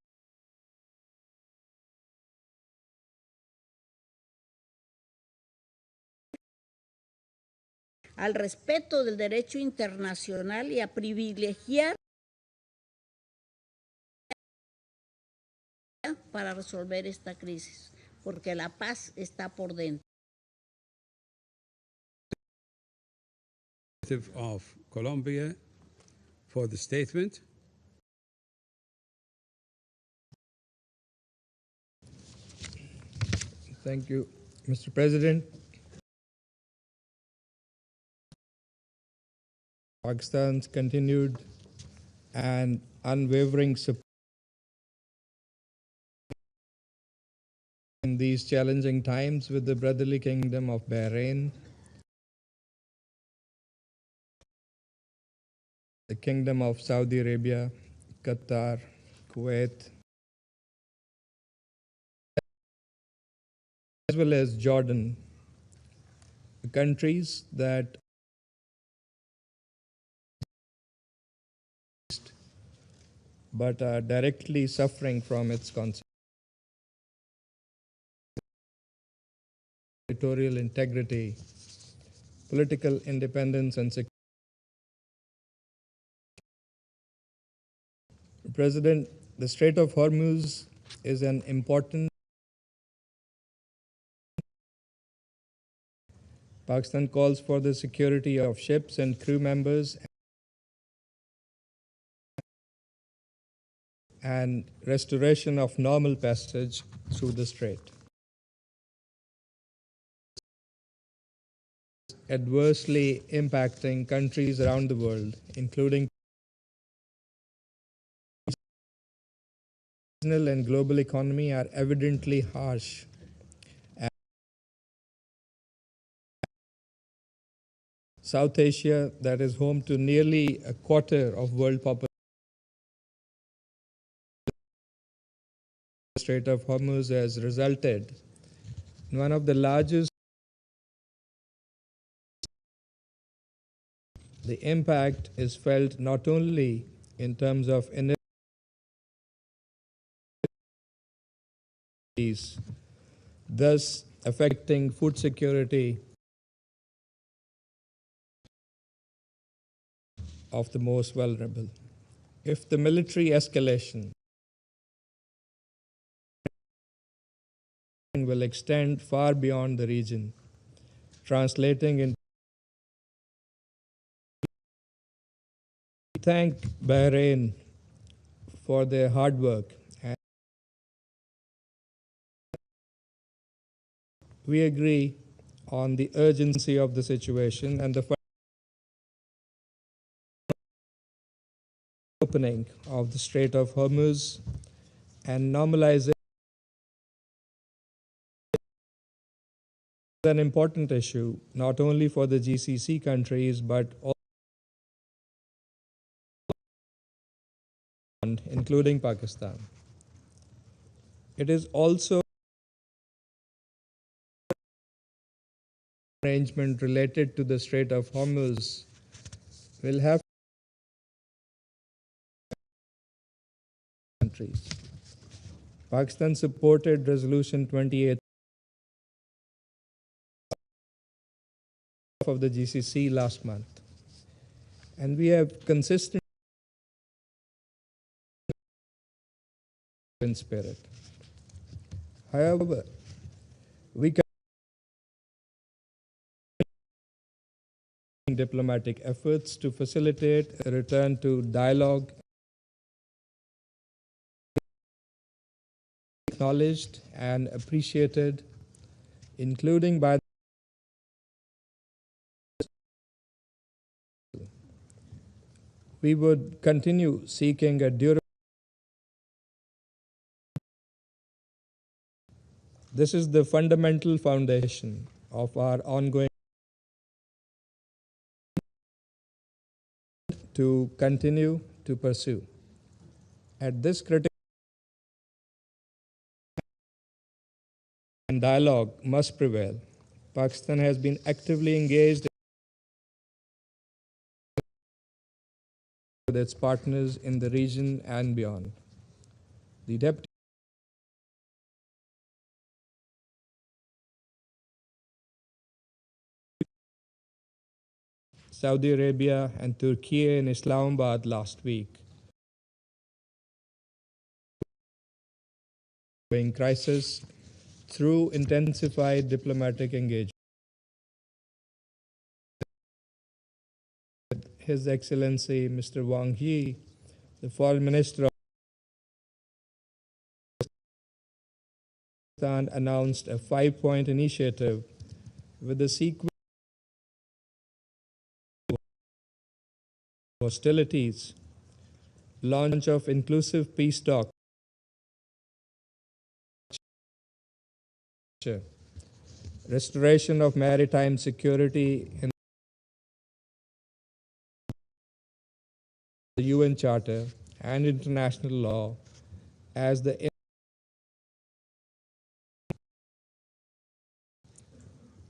Speaker 4: al respeto del derecho internacional y a privilegiar para resolver esta crisis, porque la paz está por dentro.
Speaker 1: Of Colombia for the statement.
Speaker 5: Thank you, Mr. President. Pakistan's continued and unwavering support in these challenging times with the brotherly kingdom of Bahrain, the Kingdom of Saudi Arabia, Qatar, Kuwait, as well as Jordan, countries that but are directly suffering from its consequences. Territorial integrity, political independence, and security. President, the Strait of Hormuz is an important. Pakistan calls for the security of ships and crew members and restoration of normal passage through the strait. Adversely impacting countries around the world, including regional and global economy, are evidently harsh. South Asia, that is home to nearly a quarter of world population, the Strait of Hormuz has resulted in one of the largest. The impact is felt not only in terms of energy, thus affecting food security of the most vulnerable. If the military escalation will extend far beyond the region, translating into thank Bahrain for their hard work. And we agree on the urgency of the situation and the opening of the Strait of Hormuz and normalization is an important issue, not only for the GCC countries, but also including Pakistan. It is also an arrangement related to the Strait of Hormuz will have countries. Pakistan supported Resolution 28 of the GCC last month, and we have consistently in spirit. However, we diplomatic efforts to facilitate a return to dialogue, acknowledged and appreciated, including by we would continue seeking a durable. This is the fundamental foundation of our ongoing to continue to pursue. At this critical and dialogue must prevail. Pakistan has been actively engaged with its partners in the region and beyond. The Deputy Saudi Arabia and Turkey in Islamabad last week crisis through intensified diplomatic engagement. His Excellency Mr. Wang Yi, the Foreign Minister of Pakistan, announced a 5-point initiative with the sequence of hostilities, launch of inclusive peace talks, restoration of maritime security in the UN Charter and international law as the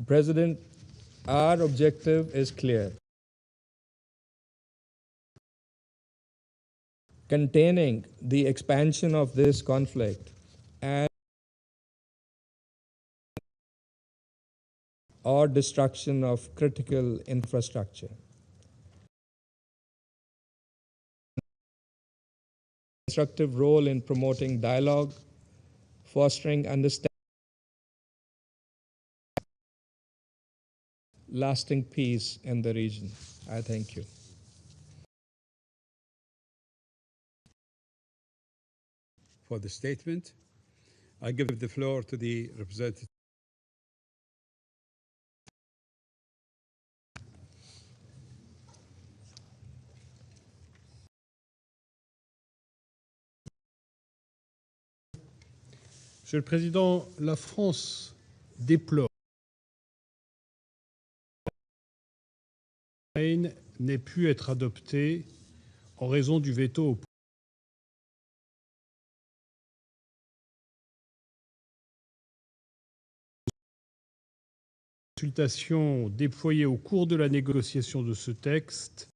Speaker 5: President, our objective is clear. Containing the expansion of this conflict and or destruction of critical infrastructure. Constructive role in promoting dialogue, fostering understanding, lasting peace in the region. I thank you.
Speaker 1: For the statement, I give the floor to the representative.
Speaker 6: Monsieur le Président, la France déplore que n'ait pu être adoptée en raison du veto au consultations déployées au cours de la négociation de ce texte.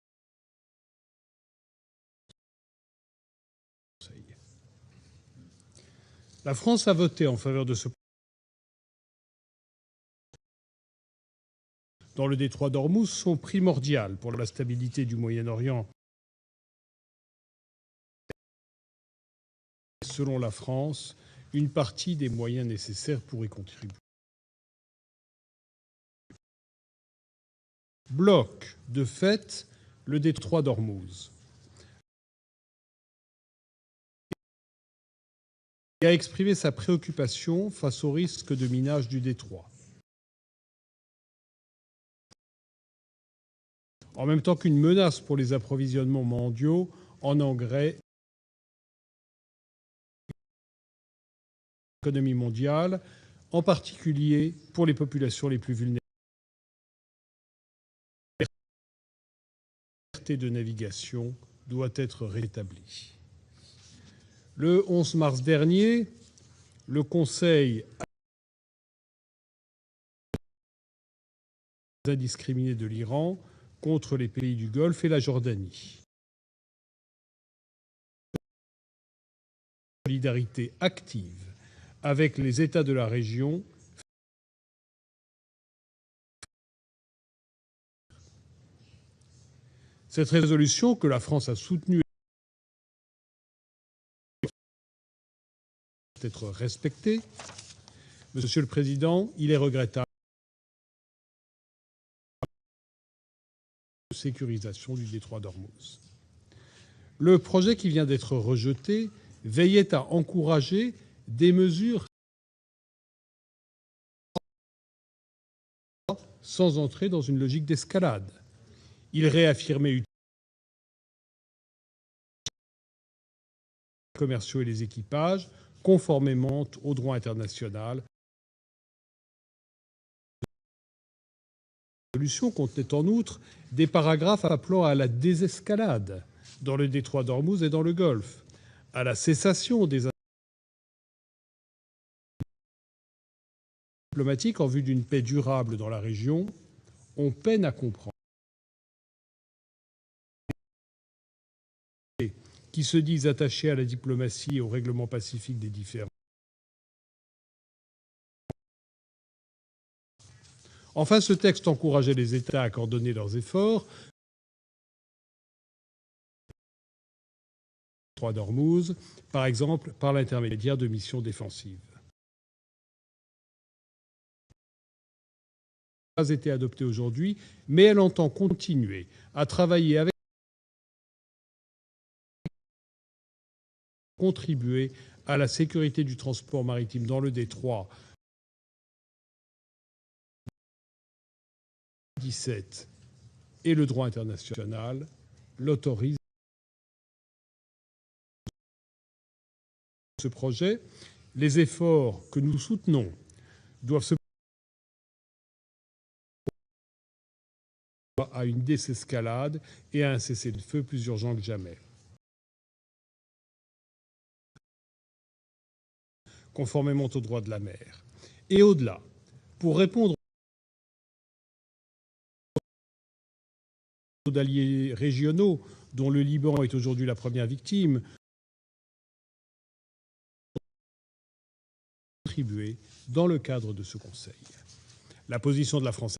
Speaker 6: La France a voté en faveur de ce dans le détroit d'Ormuz sont primordiales pour la stabilité du Moyen-Orient. Selon la France, une partie des moyens nécessaires pour y contribuer. Bloque, de fait, le détroit d'Ormuz. Et a exprimé sa préoccupation face au risque de minage du détroit. En même temps qu'une menace pour les approvisionnements mondiaux en engrais, l'économie mondiale, en particulier pour les populations les plus vulnérables. La liberté de navigation doit être rétablie. Le 11 mars dernier, le Conseil indiscriminé de l'Iran contre les pays du Golfe et la Jordanie. Solidarité active avec les États de la région. Cette résolution que la France a soutenue être respectées. Monsieur le Président, il est regrettable la sécurisation du détroit d'Ormuz. Le projet qui vient d'être rejeté veillait à encourager des mesures sans entrer dans une logique d'escalade. Il réaffirmait les commerciaux et les équipages conformément au droit international. La résolution contenait en outre des paragraphes appelant à la désescalade dans le détroit d'Ormuz et dans le Golfe, à la cessation des diplomatiques en vue d'une paix durable dans la région. On peine à comprendre qui se disent attachés à la diplomatie et au règlement pacifique des différends. Enfin, ce texte encourageait les États à coordonner leurs efforts dans le détroit d'Ormuz, par exemple par l'intermédiaire de missions défensives. Elle n'a pas été adoptée aujourd'hui, mais elle entend continuer à travailler avec contribuer à la sécurité du transport maritime dans le détroit 17 et le droit international l'autorise. Ce projet, les efforts que nous soutenons doivent se à une désescalade et à un cessez-le-feu plus urgent que jamais. Conformément au droit de la mer. Et au-delà, pour répondre aux alliés régionaux, dont le Liban est aujourd'hui la première victime, contribuer dans le cadre de ce Conseil. La position de la France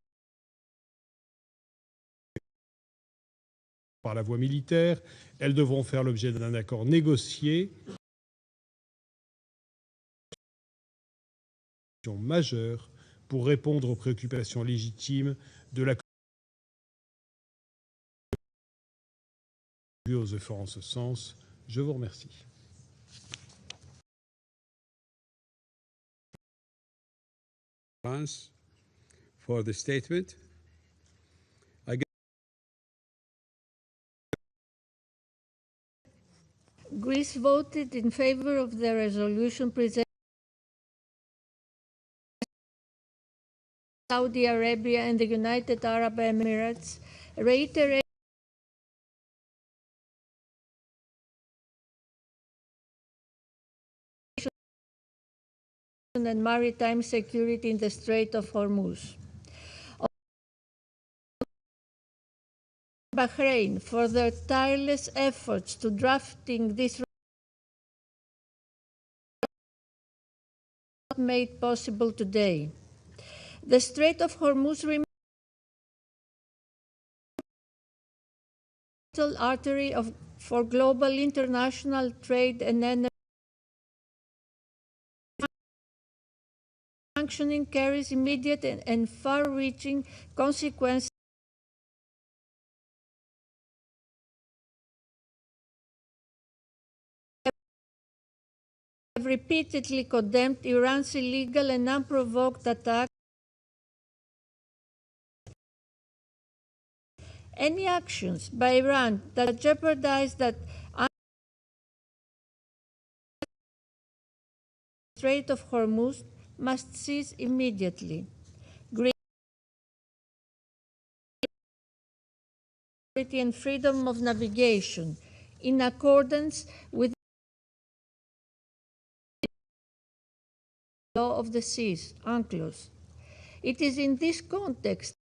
Speaker 6: par la voie militaire, elles devront faire l'objet d'un accord négocié majeure pour répondre aux préoccupations légitimes de la communauté aux efforts en ce sens. Je vous remercie.
Speaker 1: For the statement.
Speaker 7: Greece voted in favor of the resolution presented by Saudi Arabia and the United Arab Emirates, reiterating and maritime security in the Strait of Hormuz. Bahrain for their tireless efforts to drafting this made possible today. The Strait of Hormuz remains a vital artery for global international trade and energy. Functioning carries immediate and far-reaching consequences. Have repeatedly condemned Iran's illegal and unprovoked attack. Any actions by Iran that jeopardize that Strait of Hormuz must cease immediately. And freedom of navigation in accordance with the law of the seas, UNCLOS. It is in this context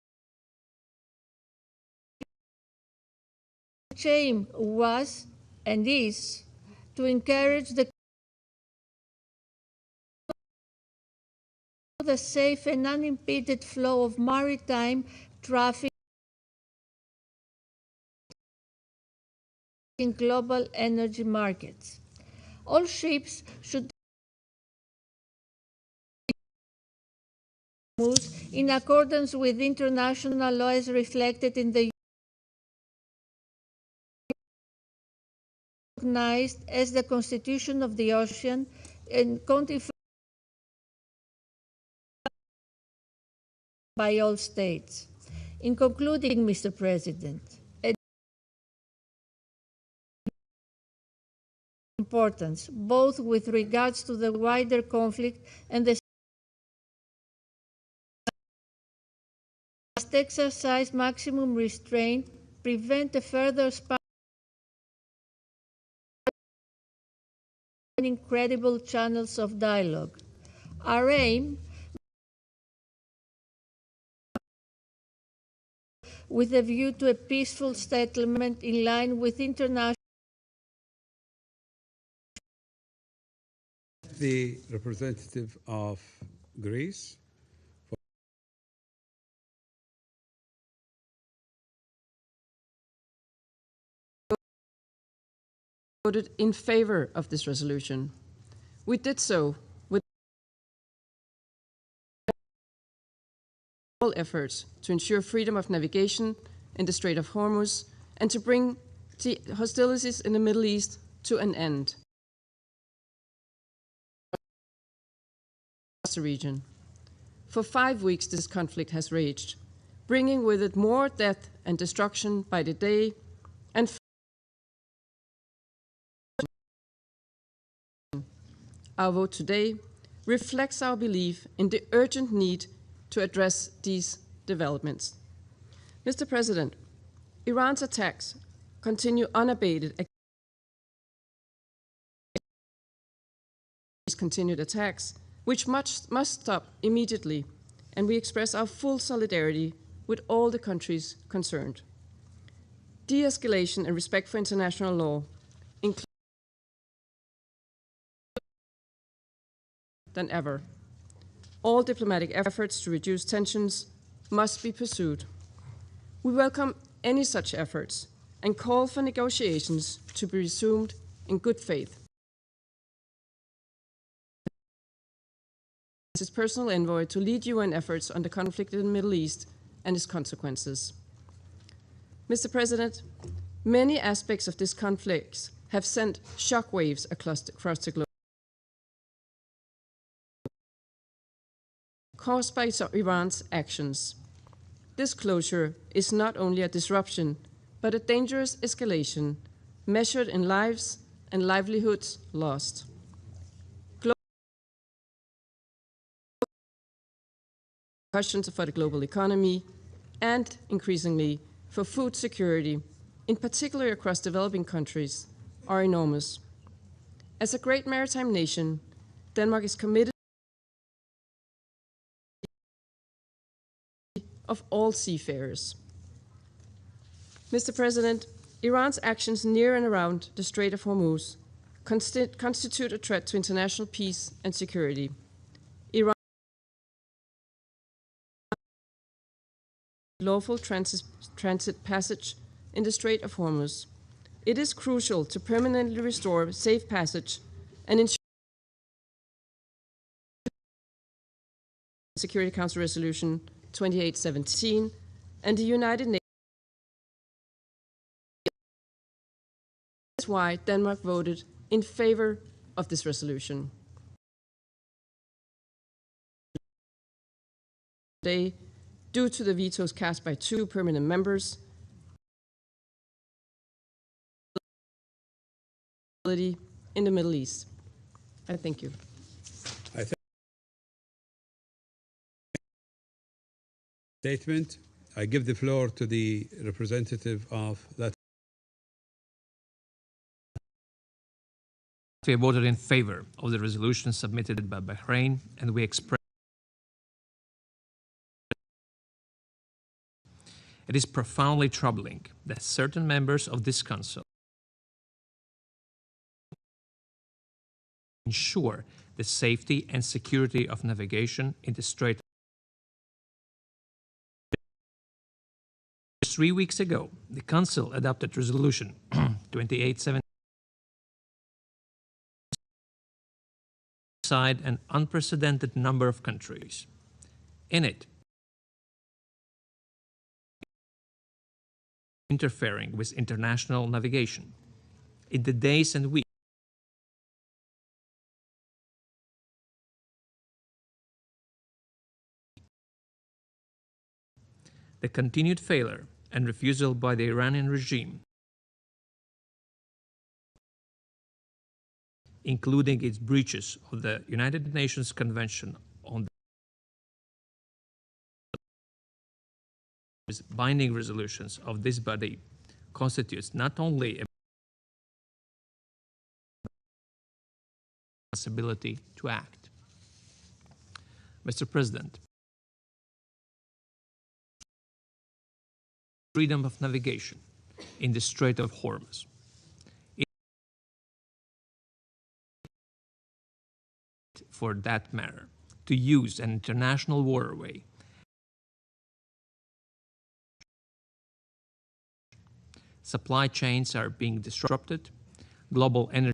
Speaker 7: which aim was and is to encourage the safe and unimpeded flow of maritime traffic in global energy markets. All ships should in accordance with international law as reflected in the recognized as the Constitution of the Ocean and codified by all states. In concluding, Mr. President, importance, both with regards to the wider conflict and the must exercise maximum restraint, prevent a further incredible channels of dialogue. Our aim, with a view to a peaceful settlement in line with international.
Speaker 1: The representative of Greece.
Speaker 8: Voted in favor of this resolution. We did so with all efforts to ensure freedom of navigation in the Strait of Hormuz and to bring the hostilities in the Middle East to an end. The region. For 5 weeks, this conflict has raged, bringing with it more death and destruction by the day, and our vote today reflects our belief in the urgent need to address these developments. Mr. President, Iran's attacks continue unabated. These continued attacks, which must stop immediately, and we express our full solidarity with all the countries concerned. De-escalation and respect for international law include than ever. All diplomatic efforts to reduce tensions must be pursued. We welcome any such efforts and call for negotiations to be resumed in good faith. His personal envoy to lead UN efforts on the conflict in the Middle East and its consequences. Mr. President, many aspects of this conflict have sent shockwaves across the globe, caused by Iran's actions. This closure is not only a disruption, but a dangerous escalation measured in lives and livelihoods lost. Questions for the global economy and, increasingly, for food security, in particular across developing countries, are enormous. As a great maritime nation, Denmark is committed of all seafarers. Mr. President, Iran's actions near and around the Strait of Hormuz constitute a threat to international peace and security. Lawful transit passage in the Strait of Hormuz. It is crucial to permanently restore safe passage and ensure Security Council Resolution 2817 and the United Nations. That's why Denmark voted in favor of this resolution. Today, due to the vetoes cast by 2 permanent members, in the Middle East. I thank you.
Speaker 1: Statement. I give the floor to the representative of that.
Speaker 9: We voted in favor of the resolution submitted by Bahrain, and we express it is profoundly troubling that certain members of this Council ensure the safety and security of navigation in the Strait. 3 weeks ago, the Council adopted Resolution 2817 alongside an unprecedented number of countries. in it, interfering with international navigation. In the days and weeks the continued failure and refusal by the Iranian regime, including its breaches of the United Nations Convention on the binding resolutions of this body, constitutes not only a responsibility to act. Mr. President, freedom of navigation in the Strait of Hormuz. For that matter, to use an international waterway supply chains are being disrupted, global energy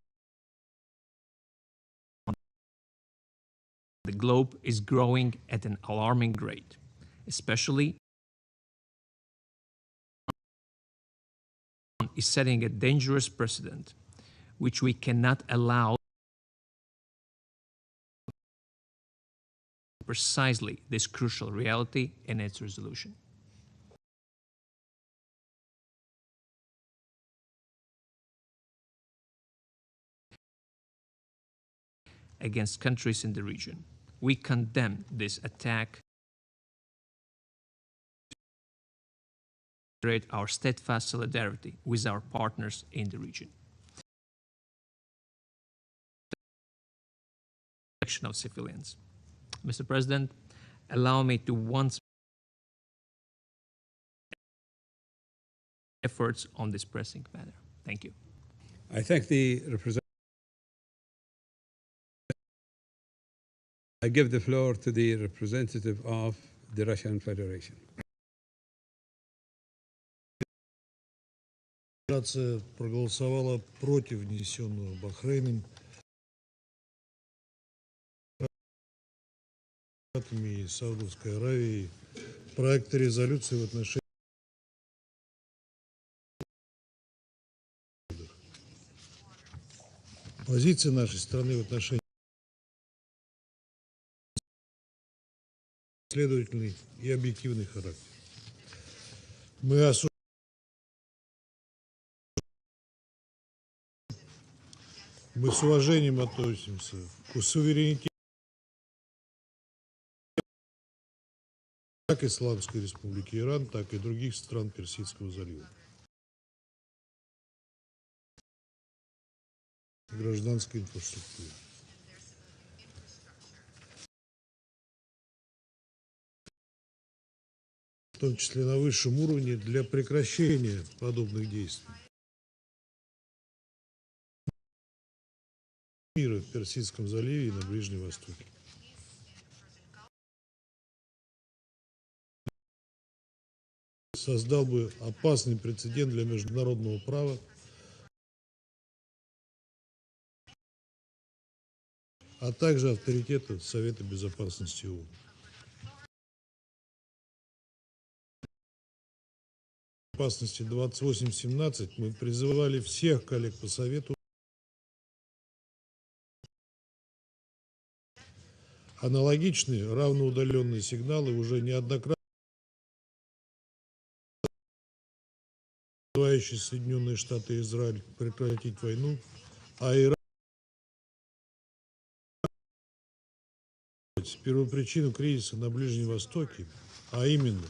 Speaker 9: the globe is growing at an alarming rate, especially is setting a dangerous precedent, which we cannot allow. Precisely this crucial reality in its resolution. Against countries in the region. We condemn this attack. Our steadfast solidarity with our partners in the region. Protection of civilians. Mr. President, allow me to once efforts on this pressing matter. Thank you.
Speaker 1: I thank the representative. I give the floor to the representative of the Russian Federation.
Speaker 10: Федерация проголосовала против внесенного Бахрейном и Саудовской Аравией проекта резолюции в отношении позиции нашей страны в отношении последовательный и объективный характер. Мы с уважением относимся к суверенитету как Исламской Республики Иран, так и других стран Персидского залива. Гражданской инфраструктуры. В том числе на высшем уровне для прекращения подобных действий. Мира в Персидском заливе и на Ближнем Востоке. Создал бы опасный прецедент для международного права, а также авторитета Совета Безопасности ООН. Безопасности 2817 мы призывали всех коллег по Совету аналогичные равноудаленные сигналы уже неоднократно призывающие Соединенные Штаты и Израиль прекратить войну, а Иран первопричину кризиса на Ближнем Востоке, а именно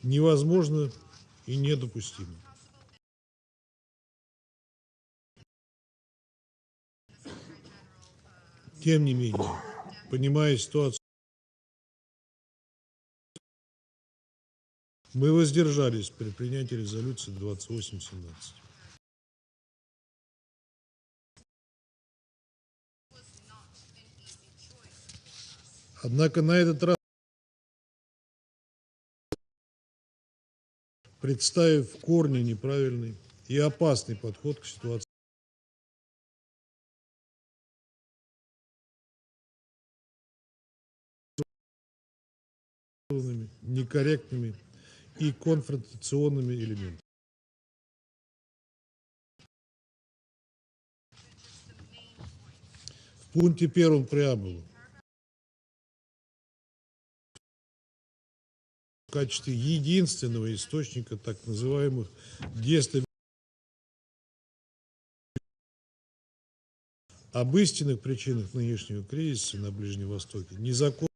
Speaker 10: невозможно и недопустимо. Тем не менее, понимая ситуацию, мы воздержались при принятии резолюции 2817. Однако на этот раз, представив в корне неправильный и опасный подход к ситуации, некорректными и конфронтационными элементами. В пункте 1 преамбулы в качестве единственного источника так называемых дестабилизационных об истинных причинах нынешнего кризиса на Ближнем Востоке незаконно.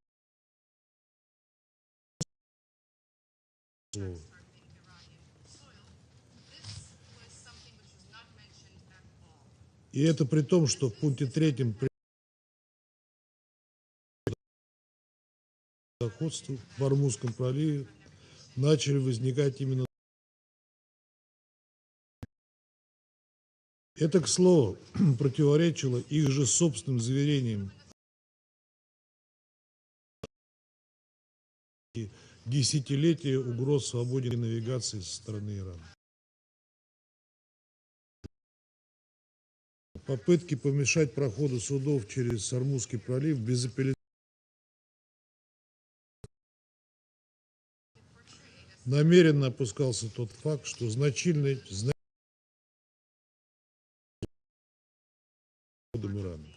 Speaker 10: И это при том, что в пункте 3 судоходства в Ормузском проливе начали возникать именно. Это, к слову, противоречило их же собственным заверениям десятилетия угроз свободе навигации со стороны Ирана. Попытки помешать проходу судов через Ормузский пролив безапелляционно намеренно опускался тот факт, что значительный Ирана.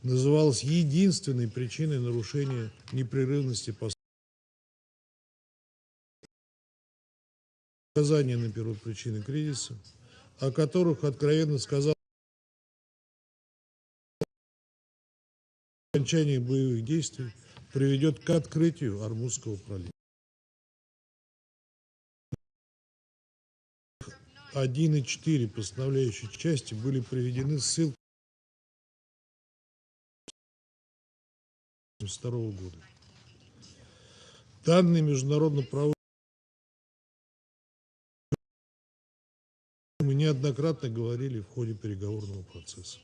Speaker 10: Называлась единственной причиной нарушения непрерывности поставок. Указания на первопричины кризиса, о которых откровенно сказал окончание боевых действий приведет к открытию Ормузского пролива. 1 и 4 постановляющие части были приведены ссылкой 1972 года. Данные международно-правовые мы неоднократно говорили в ходе переговорного процесса.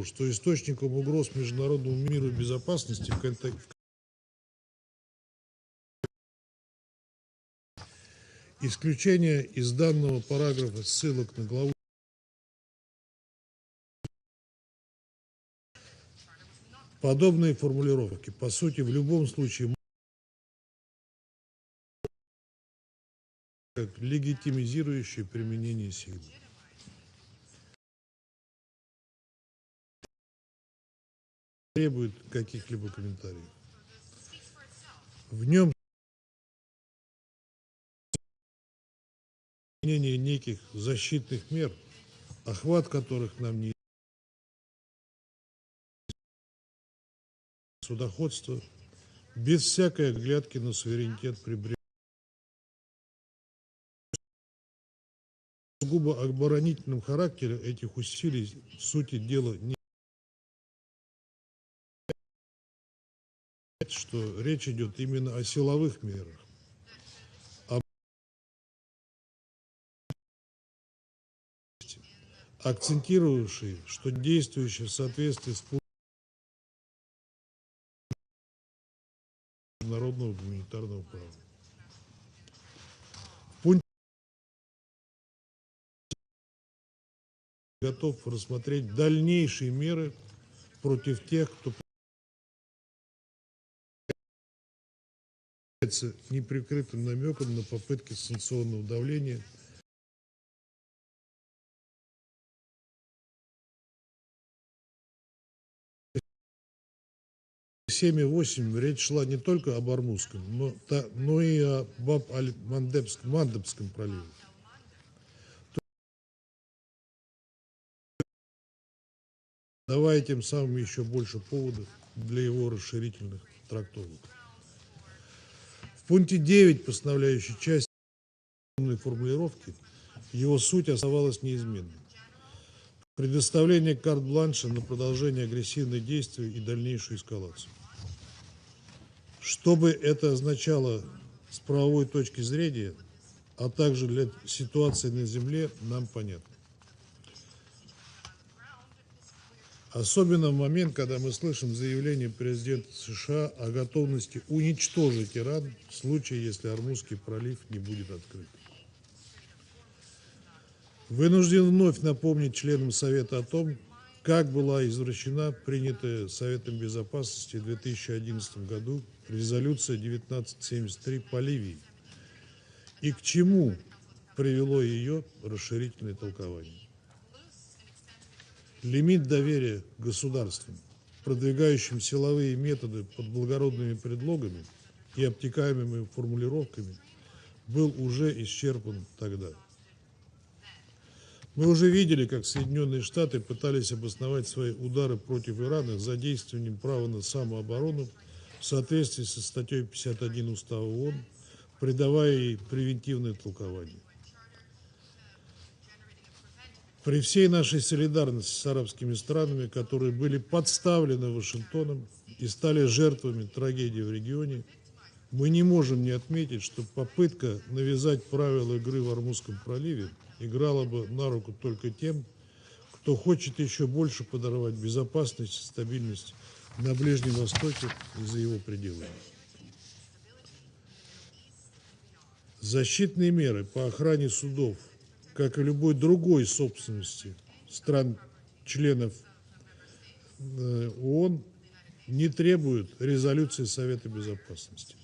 Speaker 10: Что источником угроз международному миру и безопасности в контексте исключение из данного параграфа ссылок на главу подобные формулировки, по сути, в любом случае как легитимизирующие применение силы. Требует каких-либо комментариев. В нем применение неких защитных мер, охват которых нам не судоходство, без всякой оглядки на суверенитет прибрежья. Сугубо оборонительном характере этих усилий, в сути дела, не что речь идет именно о силовых мерах, акцентировавшие, что действующие в соответствии с международного гуманитарного права. В пункте готов рассмотреть дальнейшие меры против тех, кто является неприкрытым намеком на попытки санкционного давления . 7.8 речь шла не только об Ормузском, но и о Баб-аль-Мандебском проливе. Давая тем самым еще больше поводов для его расширительных трактовок. В пункте 9 постановляющей части формулировки его суть оставалась неизменной. Предоставление карт-бланша на продолжение агрессивных действий и дальнейшую эскалацию. Что бы это означало с правовой точки зрения, а также для ситуации на земле, нам понятно. Особенно в момент, когда мы слышим заявление президента США о готовности уничтожить Иран в случае, если Ормузский пролив не будет открыт. Вынужден вновь напомнить членам Совета о том, как была извращена принятая Советом Безопасности в 2011 году резолюция 1973 по Ливии и к чему привело ее расширительное толкование. Лимит доверия государствам, продвигающим силовые методы под благородными предлогами и обтекаемыми формулировками, был уже исчерпан тогда. Мы уже видели, как Соединенные Штаты пытались обосновать свои удары против Ирана задействованием права на самооборону в соответствии со статьей 51 Устава ООН, придавая ей превентивное толкование. При всей нашей солидарности с арабскими странами, которые были подставлены Вашингтоном и стали жертвами трагедии в регионе, мы не можем не отметить, что попытка навязать правила игры в Ормузском проливе играла бы на руку только тем, кто хочет еще больше подорвать безопасность и стабильность на Ближнем Востоке и за его пределами. Защитные меры по охране судов, как и любой другой собственности стран-членов ООН, не требуют резолюции Совета Безопасности.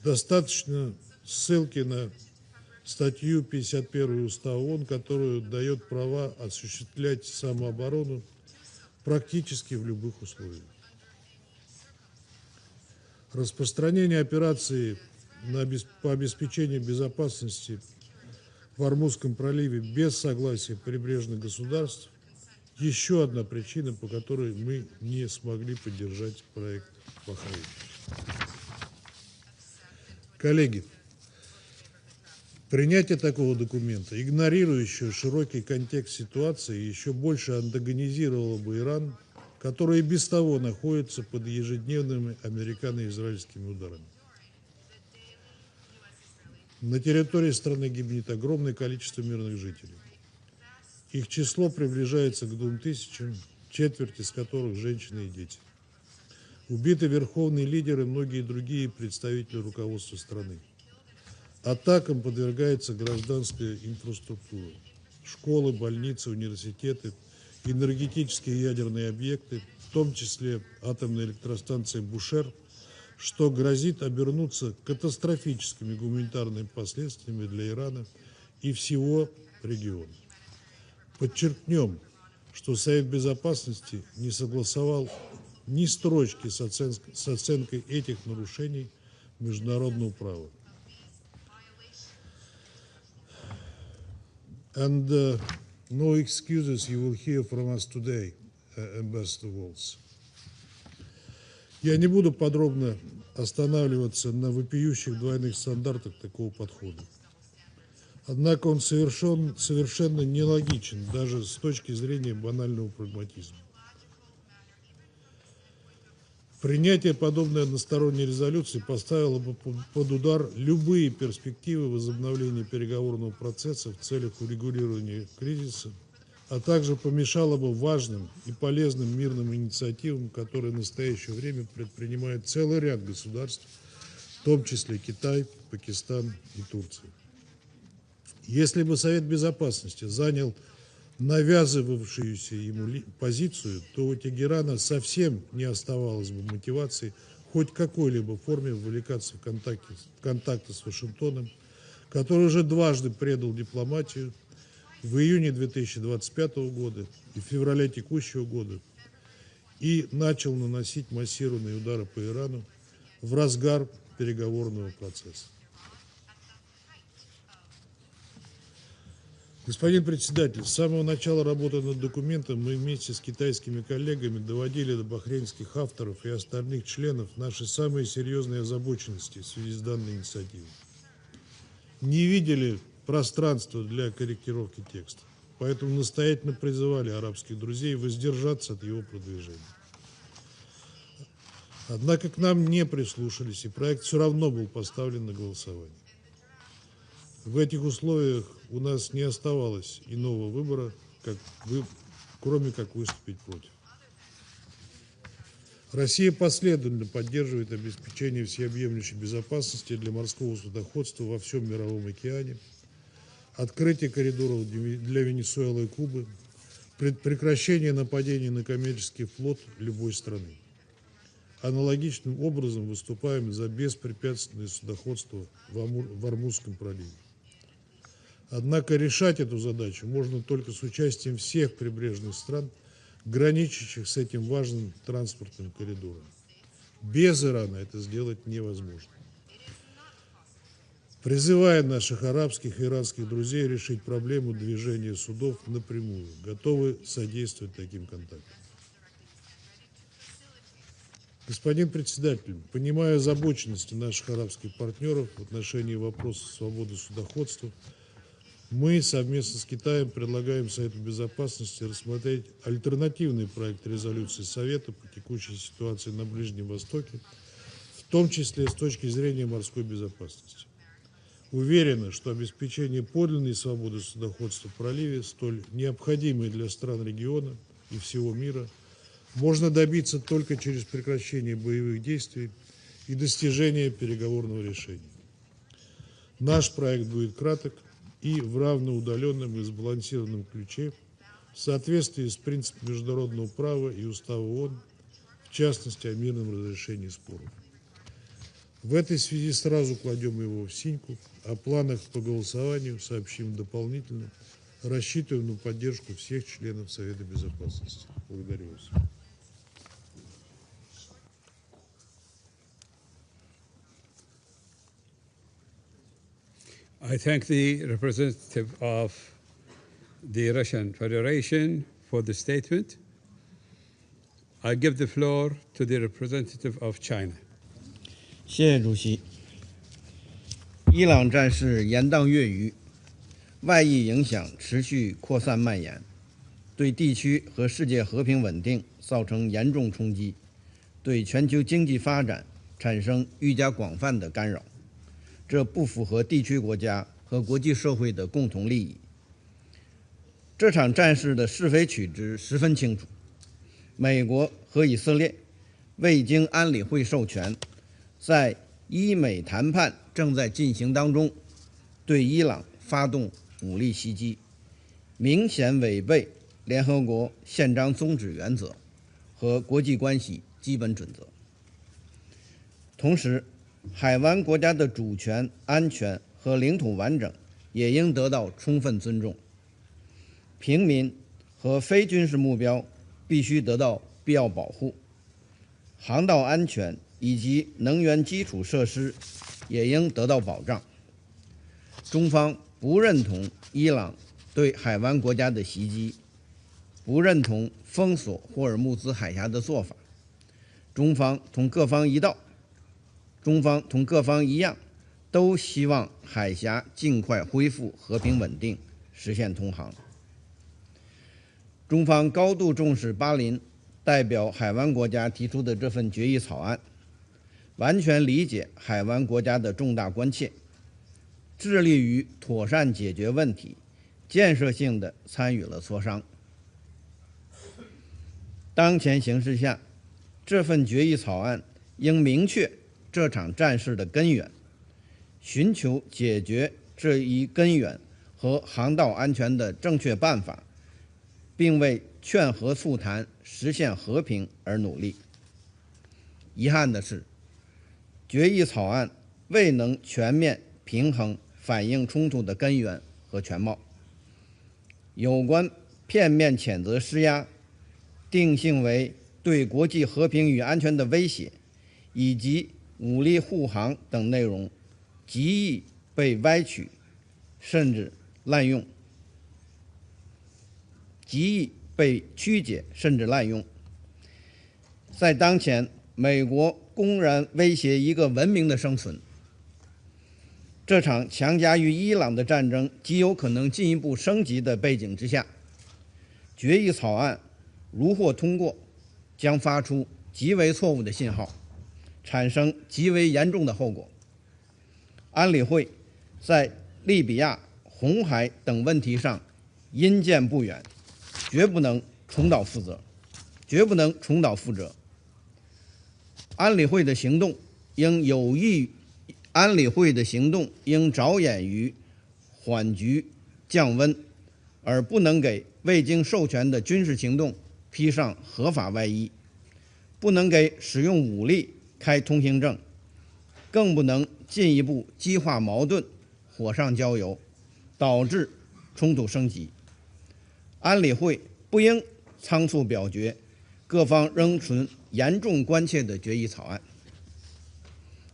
Speaker 10: Достаточно ссылки на статью 51 Устава ООН, которая дает права осуществлять самооборону практически в любых условиях. Распространение операции по обеспечению безопасности в Ормузском проливе без согласия прибрежных государств – еще одна причина, по которой мы не смогли поддержать проект Бахрейна. Коллеги, принятие такого документа, игнорирующего широкий контекст ситуации, еще больше антагонизировало бы Иран, который и без того находится под ежедневными американо-израильскими ударами. На территории страны гибнет огромное количество мирных жителей. Их число приближается к 2000, четверть из которых женщины и дети. Убиты верховные лидеры и многие другие представители руководства страны. Атакам подвергается гражданская инфраструктура. Школы, больницы, университеты, энергетические и ядерные объекты, в том числе атомная электростанция Бушер, что грозит обернуться катастрофическими гуманитарными последствиями для Ирана и всего региона. Подчеркнем, что Совет Безопасности не согласовал ни строчки с оценкой этих нарушений международного права. And no excuses you will hear from us today, Ambassador Waltz. Я не буду подробно останавливаться на вопиющих двойных стандартах такого подхода. Однако он совершенно нелогичен, даже с точки зрения банального прагматизма. Принятие подобной односторонней резолюции поставило бы под удар любые перспективы возобновления переговорного процесса в целях урегулирования кризиса, а также помешало бы важным и полезным мирным инициативам, которые в настоящее время предпринимает целый ряд государств, в том числе Китай, Пакистан и Турция. Если бы Совет Безопасности занял навязывавшуюся ему позицию, то у Тегерана совсем не оставалось бы мотивации хоть в какой-либо форме вовлекаться в контакты с Вашингтоном, который уже дважды предал дипломатию в июне 2025 года и в феврале текущего года и начал наносить массированные удары по Ирану в разгар переговорного процесса. Господин председатель, с самого начала работы над документом мы вместе с китайскими коллегами доводили до бахрейнских авторов и остальных членов наши самые серьезные озабоченности в связи с данной инициативой. Не видели пространства для корректировки текста, поэтому настоятельно призывали арабских друзей воздержаться от его продвижения. Однако к нам не прислушались, и проект все равно был поставлен на голосование. В этих условиях у нас не оставалось иного выбора, как кроме как выступить против. Россия последовательно поддерживает обеспечение всеобъемлющей безопасности для морского судоходства во всем Мировом океане, открытие коридоров для Венесуэлы и Кубы, прекращение нападений на коммерческий флот любой страны. Аналогичным образом выступаем за беспрепятственное судоходство в Ормузском проливе. Однако решать эту задачу можно только с участием всех прибрежных стран, граничащих с этим важным транспортным коридором. Без Ирана это сделать невозможно. Призывая наших арабских и иранских друзей решить проблему движения судов напрямую, готовы содействовать таким контактам. Господин председатель, понимая озабоченности наших арабских партнеров в отношении вопроса свободы судоходства, мы совместно с Китаем предлагаем Совету Безопасности рассмотреть альтернативный проект резолюции Совета по текущей ситуации на Ближнем Востоке, в том числе с точки зрения морской безопасности. Уверена, что обеспечение подлинной свободы судоходства в проливе, столь необходимой для стран региона и всего мира, можно добиться только через прекращение боевых действий и достижение переговорного решения. Наш проект будет краток и в равноудаленном и сбалансированном ключе в соответствии с принципом международного права и Устава ООН, в частности, о мирном разрешении споров. В этой связи сразу кладем его в синьку, о планах по голосованию сообщим дополнительно, рассчитываем на поддержку всех членов Совета Безопасности. Благодарю вас.
Speaker 1: I thank the representative of the Russian Federation for the statement. I give the floor to the representative of China.
Speaker 11: 谢谢主席。伊朗战事延宕月余，外溢影响持续扩散蔓延，对地区和世界和平稳定造成严重冲击，对全球经济发展产生愈加广泛的干扰。这不符合地区国家和国际社会的共同利益。这场战事的是非曲直十分清楚，美国和以色列未经安理会授权，在伊美谈判正在进行当中，对伊朗发动武力袭击，明显违背联合国宪章宗旨原则和国际关系基本准则。同时，海湾国家的主权、安全和领土完整也应得到充分尊重。平民和非军事目标必须得到必要保护，航道安全以及能源基础设施也应得到保障。中方不认同伊朗对海湾国家的袭击，不认同封锁霍尔木兹海峡的做法。中方同各方一样，都希望海峡尽快恢复和平稳定，实现通航。中方高度重视巴林代表海湾国家提出的这份决议草案，完全理解海湾国家的重大关切，致力于妥善解决问题，建设性地参与了磋商。当前形势下，这份决议草案应明确这场战事的根源，寻求解决这一根源和航道安全的正确办法，并为劝和促谈、实现和平而努力。遗憾的是，决议草案未能全面平衡反映冲突的根源和全貌。有关片面谴责施压、定性为对国际和平与安全的威胁，以及武力护航等内容，极易被歪曲，甚至滥用，极易被曲解甚至滥用。在当前美国公然威胁一个文明的生存，这场强加于伊朗的战争极有可能进一步升级的背景之下，决议草案如获通过，将发出极为错误的信号，产生极为严重的后果。安理会在利比亚、红海等问题上因见不远，绝不能重蹈覆辙，绝不能重蹈覆辙。安理会的行动应着眼于缓局降温，而不能给未经授权的军事行动披上合法外衣，不能给使用武力开通行证，更不能进一步激化矛盾，火上浇油，导致冲突升级。安理会不应仓促表决各方仍存严重关切的决议草案。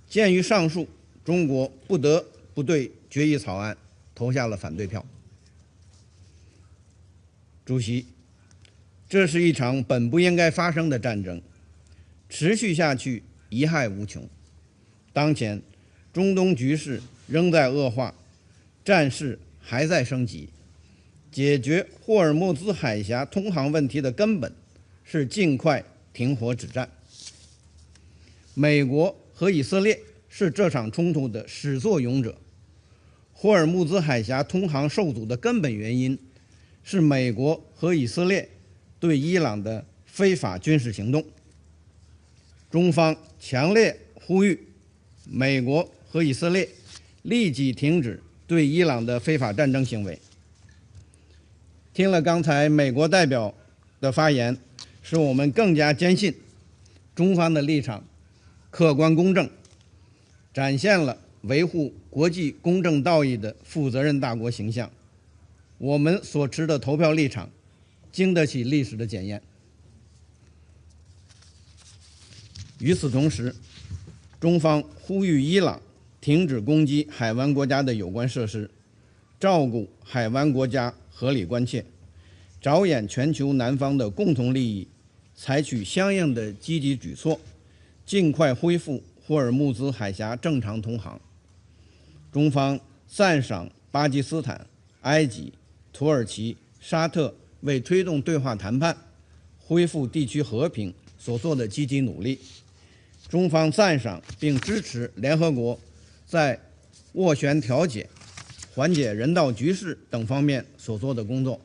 Speaker 11: 鉴于上述，中国不得不对决议草案投下了反对票。主席，这是一场本不应该发生的战争，持续下去贻害无穷。当前，中东局势仍在恶化，战事还在升级。解决霍尔木兹海峡通航问题的根本是尽快停火止战。美国和以色列是这场冲突的始作俑者。霍尔木兹海峡通航受阻的根本原因是美国和以色列对伊朗的非法军事行动。中方强烈呼吁美国和以色列立即停止对伊朗的非法战争行为。听了刚才美国代表的发言，使我们更加坚信中方的立场客观公正，展现了维护国际公正道义的负责任大国形象。我们所持的投票立场经得起历史的检验。与此同时，中方呼吁伊朗停止攻击海湾国家的有关设施，照顾海湾国家合理关切，着眼全球南方的共同利益，采取相应的积极举措，尽快恢复霍尔木兹海峡正常通航。中方赞赏巴基斯坦、埃及、土耳其、沙特为推动对话谈判、恢复地区和平所做的积极努力。中方赞赏并支持联合国在斡旋调解、缓解人道局势等方面所做的工作，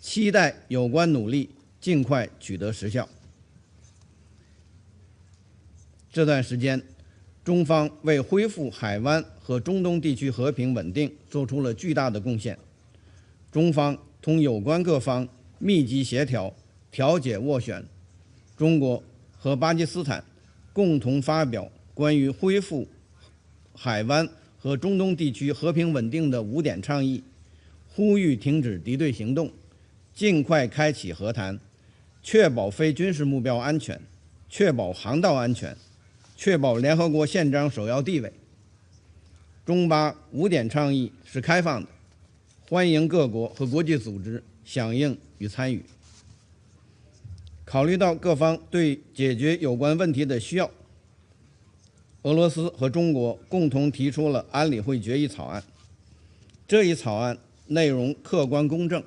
Speaker 11: 期待有关努力尽快取得实效。这段时间，中方为恢复海湾和中东地区和平稳定做出了巨大的贡献。中方同有关各方密集协调、调解斡旋，中国和巴基斯坦共同发表关于恢复海湾和中东地区和平稳定的5点倡议，呼吁停止敌对行动，尽快开启和谈，确保非军事目标安全，确保航道安全，确保联合国宪章首要地位。中巴5点倡议是开放的，欢迎各国和国际组织响应与参与。考虑到各方对解决有关问题的需要，俄罗斯和中国共同提出了安理会决议草案。这一草案内容客观公正，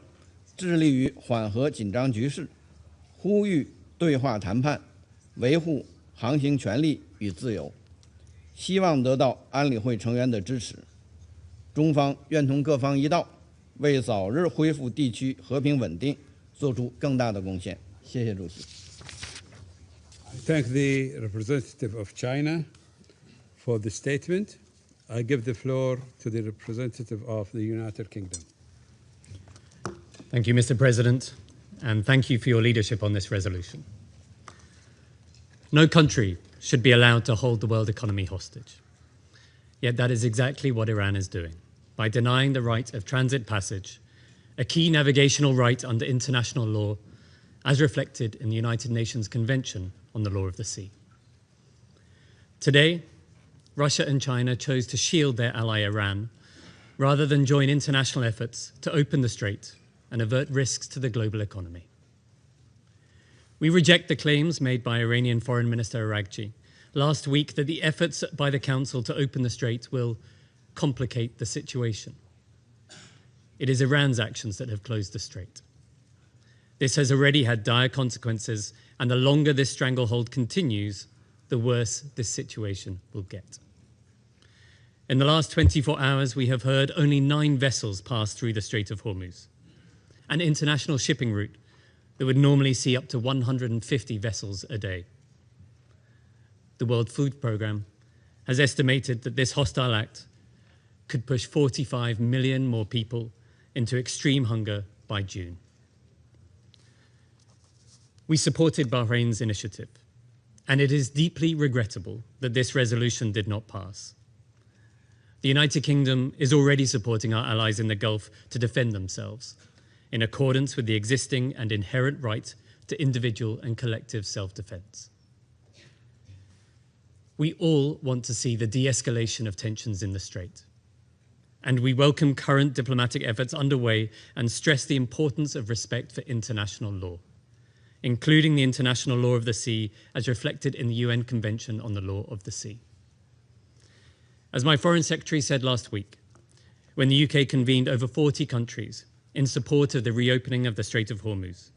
Speaker 11: 致力于缓和紧张局势，呼吁对话谈判，维护航行权利与自由，希望得到安理会成员的支持。中方愿同各方一道，为早日恢复地区和平稳定做出更大的贡献。谢谢主席。
Speaker 1: I thank the representative of China for the statement. I give the floor to the representative of the United Kingdom.
Speaker 12: Thank you, Mr. President, and thank you for your leadership on this resolution. No country should be allowed to hold the world economy hostage. Yet that is exactly what Iran is doing, by denying the right of transit passage, a key navigational right under international law, as reflected in the United Nations Convention on the Law of the Sea. Today, Russia and China chose to shield their ally Iran rather than join international efforts to open the strait and avert risks to the global economy. We reject the claims made by Iranian Foreign Minister Araghchi last week that the efforts by the Council to open the strait will complicate the situation. It is Iran's actions that have closed the strait. This has already had dire consequences, and the longer this stranglehold continues, the worse this situation will get. In the last 24 hours, we have heard only 9 vessels pass through the Strait of Hormuz, an international shipping route that would normally see up to 150 vessels a day. The World Food Programme has estimated that this hostile act could push 45 million more people into extreme hunger by June. We supported Bahrain's initiative, and it is deeply regrettable that this resolution did not pass. The United Kingdom is already supporting our allies in the Gulf to defend themselves, in accordance with the existing and inherent right to individual and collective self-defense. We all want to see the de-escalation of tensions in the Strait, and we welcome current diplomatic efforts underway and stress the importance of respect for international law, including the international law of the sea as reflected in the UN Convention on the Law of the Sea. As my Foreign Secretary said last week, when the UK convened over 40 countries in support of the reopening of the Strait of Hormuz,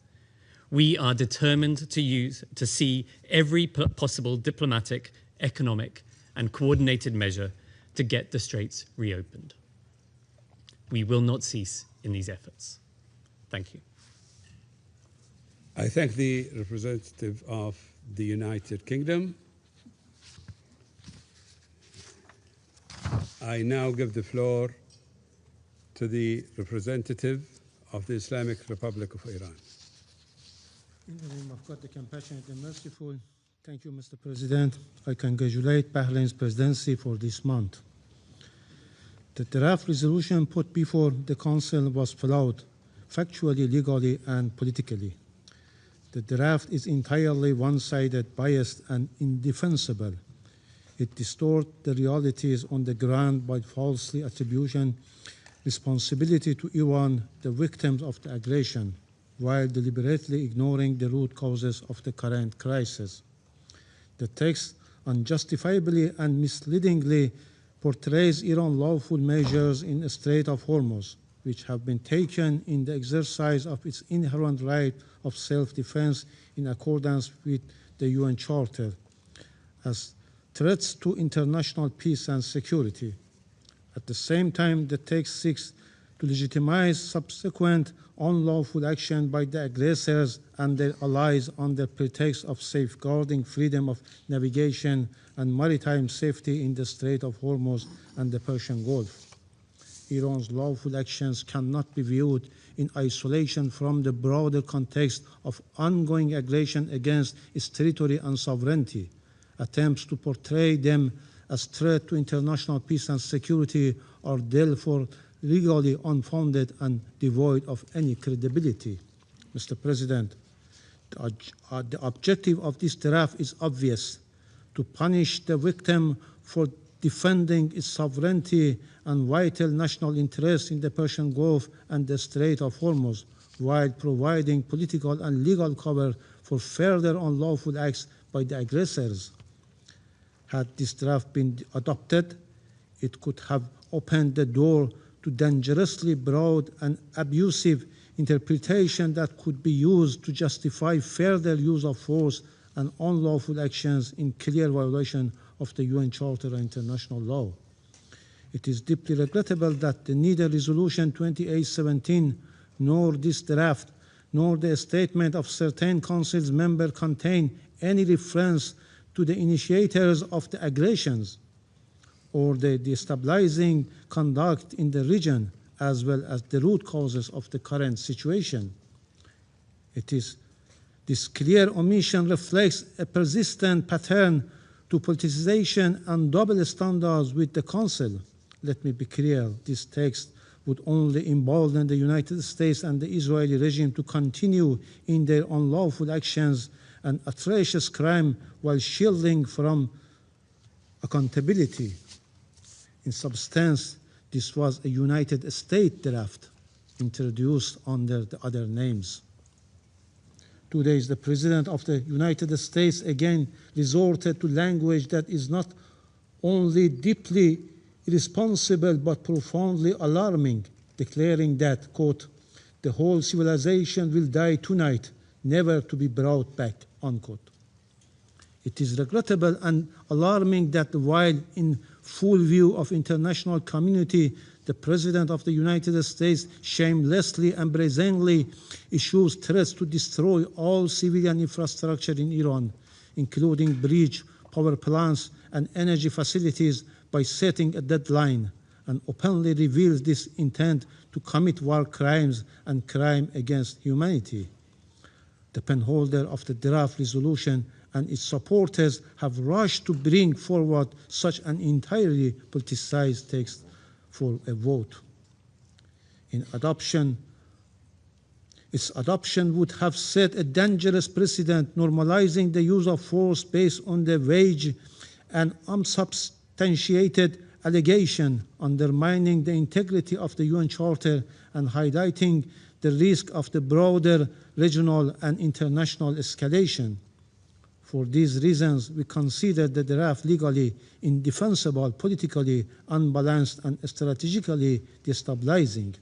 Speaker 12: we are determined to see every possible diplomatic, economic, and coordinated measure to get the straits reopened. We will not cease in these efforts. Thank you.
Speaker 1: I thank the representative of the United Kingdom. I now give the floor to the representative of the Islamic Republic of Iran.
Speaker 13: In the name of God, the compassionate and merciful, thank you, Mr. President. I congratulate Bahrain's presidency for this month. The draft resolution put before the Council was flawed, factually, legally, and politically. The draft is entirely one-sided, biased, and indefensible. It distorts the realities on the ground by falsely attributing responsibility to Iran, the victims of the aggression, while deliberately ignoring the root causes of the current crisis. The text unjustifiably and misleadingly portrays Iran's lawful measures in the Strait of Hormuz, which have been taken in the exercise of its inherent right of self-defense in accordance with the UN Charter, as threats to international peace and security. At the same time, the text seeks to legitimize subsequent unlawful action by the aggressors and their allies under pretext of safeguarding freedom of navigation and maritime safety in the Strait of Hormuz and the Persian Gulf. Iran's lawful actions cannot be viewed in isolation from the broader context of ongoing aggression against its territory and sovereignty. Attempts to portray them as threat to international peace and security are therefore legally unfounded and devoid of any credibility. Mr. President, the objective of this draft is obvious: to punish the victim for defending its sovereignty and vital national interests in the Persian Gulf and the Strait of Hormuz, while providing political and legal cover for further unlawful acts by the aggressors. Had this draft been adopted, it could have opened the door to dangerously broad and abusive interpretation that could be used to justify further use of force and unlawful actions in clear violation of the UN Charter and international law. It is deeply regrettable that neither Resolution 2817 nor this draft nor the statement of certain Council's members contain any reference to the initiators of the aggressions or the destabilizing conduct in the region, as well as the root causes of the current situation. This clear omission reflects a persistent pattern to politicization and double standards with the Council. Let me be clear, this text would only embolden the United States and the Israeli regime to continue in their unlawful actions and atrocious crime while shielding from accountability. In substance, this was a United States draft introduced under the other names. 2 days, the President of the United States again resorted to language that is not only deeply irresponsible but profoundly alarming, declaring that, quote, "the whole civilization will die tonight, never to be brought back," unquote. It is regrettable and alarming that while in full view of international community, the President of the United States shamelessly and brazenly issues threats to destroy all civilian infrastructure in Iran, including bridge, power plants, and energy facilities, by setting a deadline, and openly reveals this intent to commit war crimes and crime against humanity. The penholder of the draft resolution and its supporters have rushed to bring forward such an entirely politicized text for a vote. Its adoption would have set a dangerous precedent, normalizing the use of force based on the vague and unsubstantiated allegation, undermining the integrity of the UN Charter and highlighting the risk of the broader regional and international escalation. For these reasons, we consider the draft legally indefensible, politically unbalanced, and strategically destabilizing.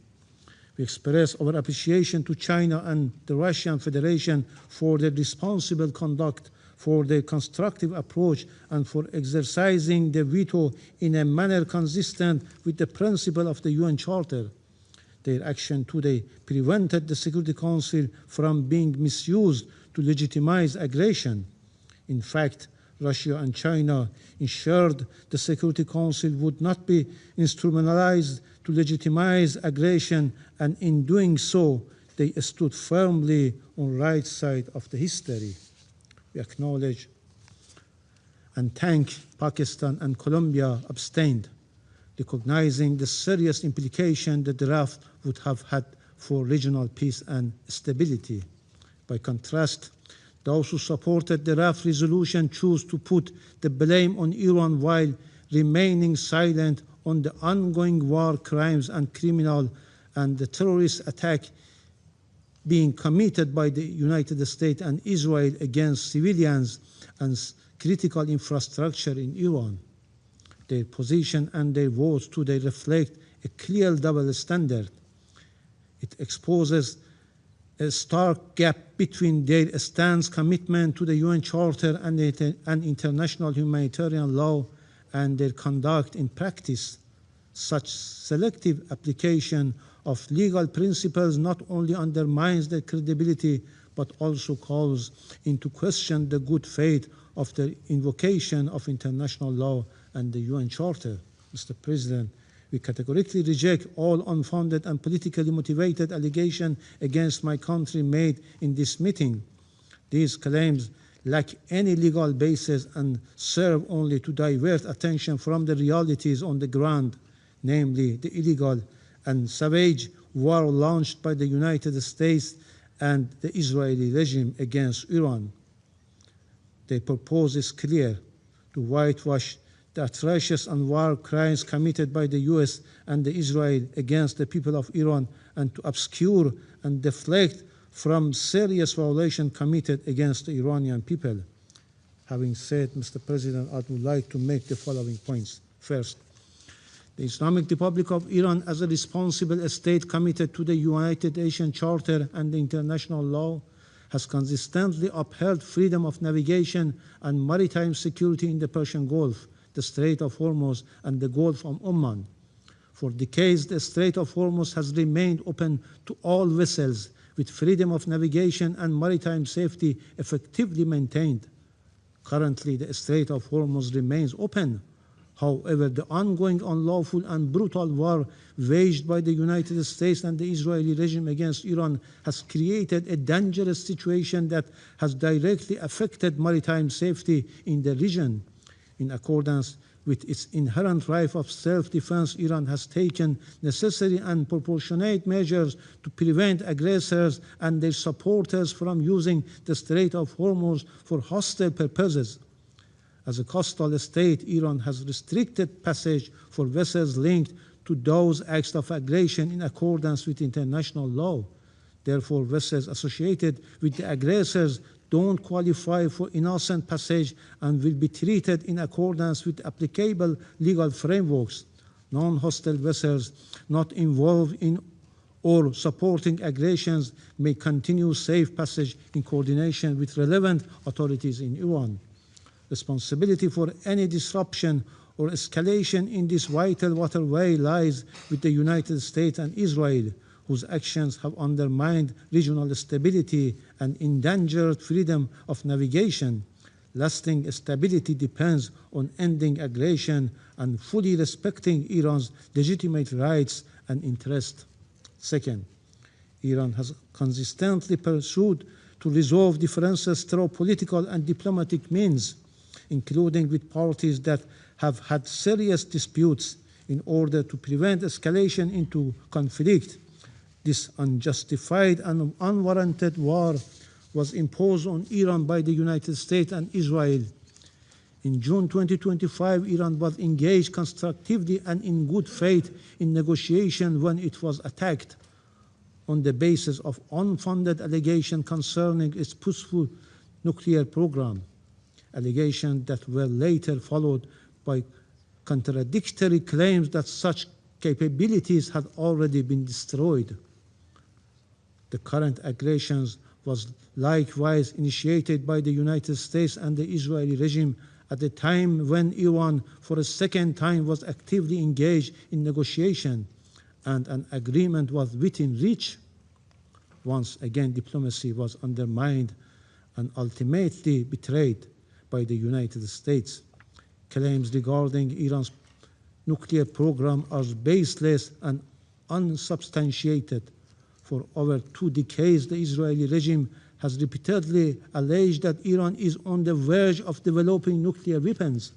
Speaker 13: We express our appreciation to China and the Russian Federation for their responsible conduct, for their constructive approach, and for exercising the veto in a manner consistent with the principle of the UN Charter. Their action today prevented the Security Council from being misused to legitimize aggression. In fact, Russia and China ensured the Security Council would not be instrumentalized to legitimize aggression, and in doing so, they stood firmly on the right side of the history. We acknowledge and thank Pakistan and Colombia abstained, recognizing the serious implication the draft would have had for regional peace and stability. By contrast, those who supported the draft resolution choose to put the blame on Iran while remaining silent on the ongoing war crimes and criminal and the terrorist attack being committed by the United States and Israel against civilians and critical infrastructure in Iran. Their position and their votes today reflect a clear double standard. It exposes a stark gap between their stance commitment to the UN Charter and international humanitarian law and their conduct in practice. Such selective application of legal principles not only undermines their credibility, but also calls into question the good faith of the invocation of international law and the UN Charter. Mr. President, we categorically reject all unfounded and politically motivated allegations against my country made in this meeting. These claims lack any legal basis and serve only to divert attention from the realities on the ground, namely the illegal and savage war launched by the United States and the Israeli regime against Iran. Their purpose is clear: to whitewash the atrocious and war crimes committed by the US and Israel against the people of Iran, and to obscure and deflect from serious violations committed against the Iranian people. Having said, Mr. President, I would like to make the following points. First, the Islamic Republic of Iran, as a responsible state committed to the United Nations Charter and the international law, has consistently upheld freedom of navigation and maritime security in the Persian Gulf, the Strait of Hormuz, and the Gulf of Oman. For decades, the Strait of Hormuz has remained open to all vessels, with freedom of navigation and maritime safety effectively maintained. Currently, the Strait of Hormuz remains open. However, the ongoing unlawful and brutal war waged by the United States and the Israeli regime against Iran has created a dangerous situation that has directly affected maritime safety in the region. In accordance with its inherent right of self-defense, Iran has taken necessary and proportionate measures to prevent aggressors and their supporters from using the Strait of Hormuz for hostile purposes. As a coastal state, Iran has restricted passage for vessels linked to those acts of aggression in accordance with international law. Therefore, vessels associated with the aggressors don't qualify for innocent passage and will be treated in accordance with applicable legal frameworks. Non-hostile vessels not involved in or supporting aggressions may continue safe passage in coordination with relevant authorities in Iran. Responsibility for any disruption or escalation in this vital waterway lies with the United States and Israel, whose actions have undermined regional stability and endangered freedom of navigation. Lasting stability depends on ending aggression and fully respecting Iran's legitimate rights and interests. Second, Iran has consistently pursued to resolve differences through political and diplomatic means, including with parties that have had serious disputes, in order to prevent escalation into conflict. This unjustified and unwarranted war was imposed on Iran by the United States and Israel. In June 2025, Iran was engaged constructively and in good faith in negotiation when it was attacked on the basis of unfounded allegations concerning its peaceful nuclear program, allegations that were later followed by contradictory claims that such capabilities had already been destroyed. The current aggressions was likewise initiated by the United States and the Israeli regime at the time when Iran, for a second time, was actively engaged in negotiation, and an agreement was within reach. Once again, diplomacy was undermined and ultimately betrayed by the United States. Claims regarding Iran's nuclear program are baseless and unsubstantiated. For over 2 decades, the Israeli regime has repeatedly alleged that Iran is on the verge of developing nuclear weapons.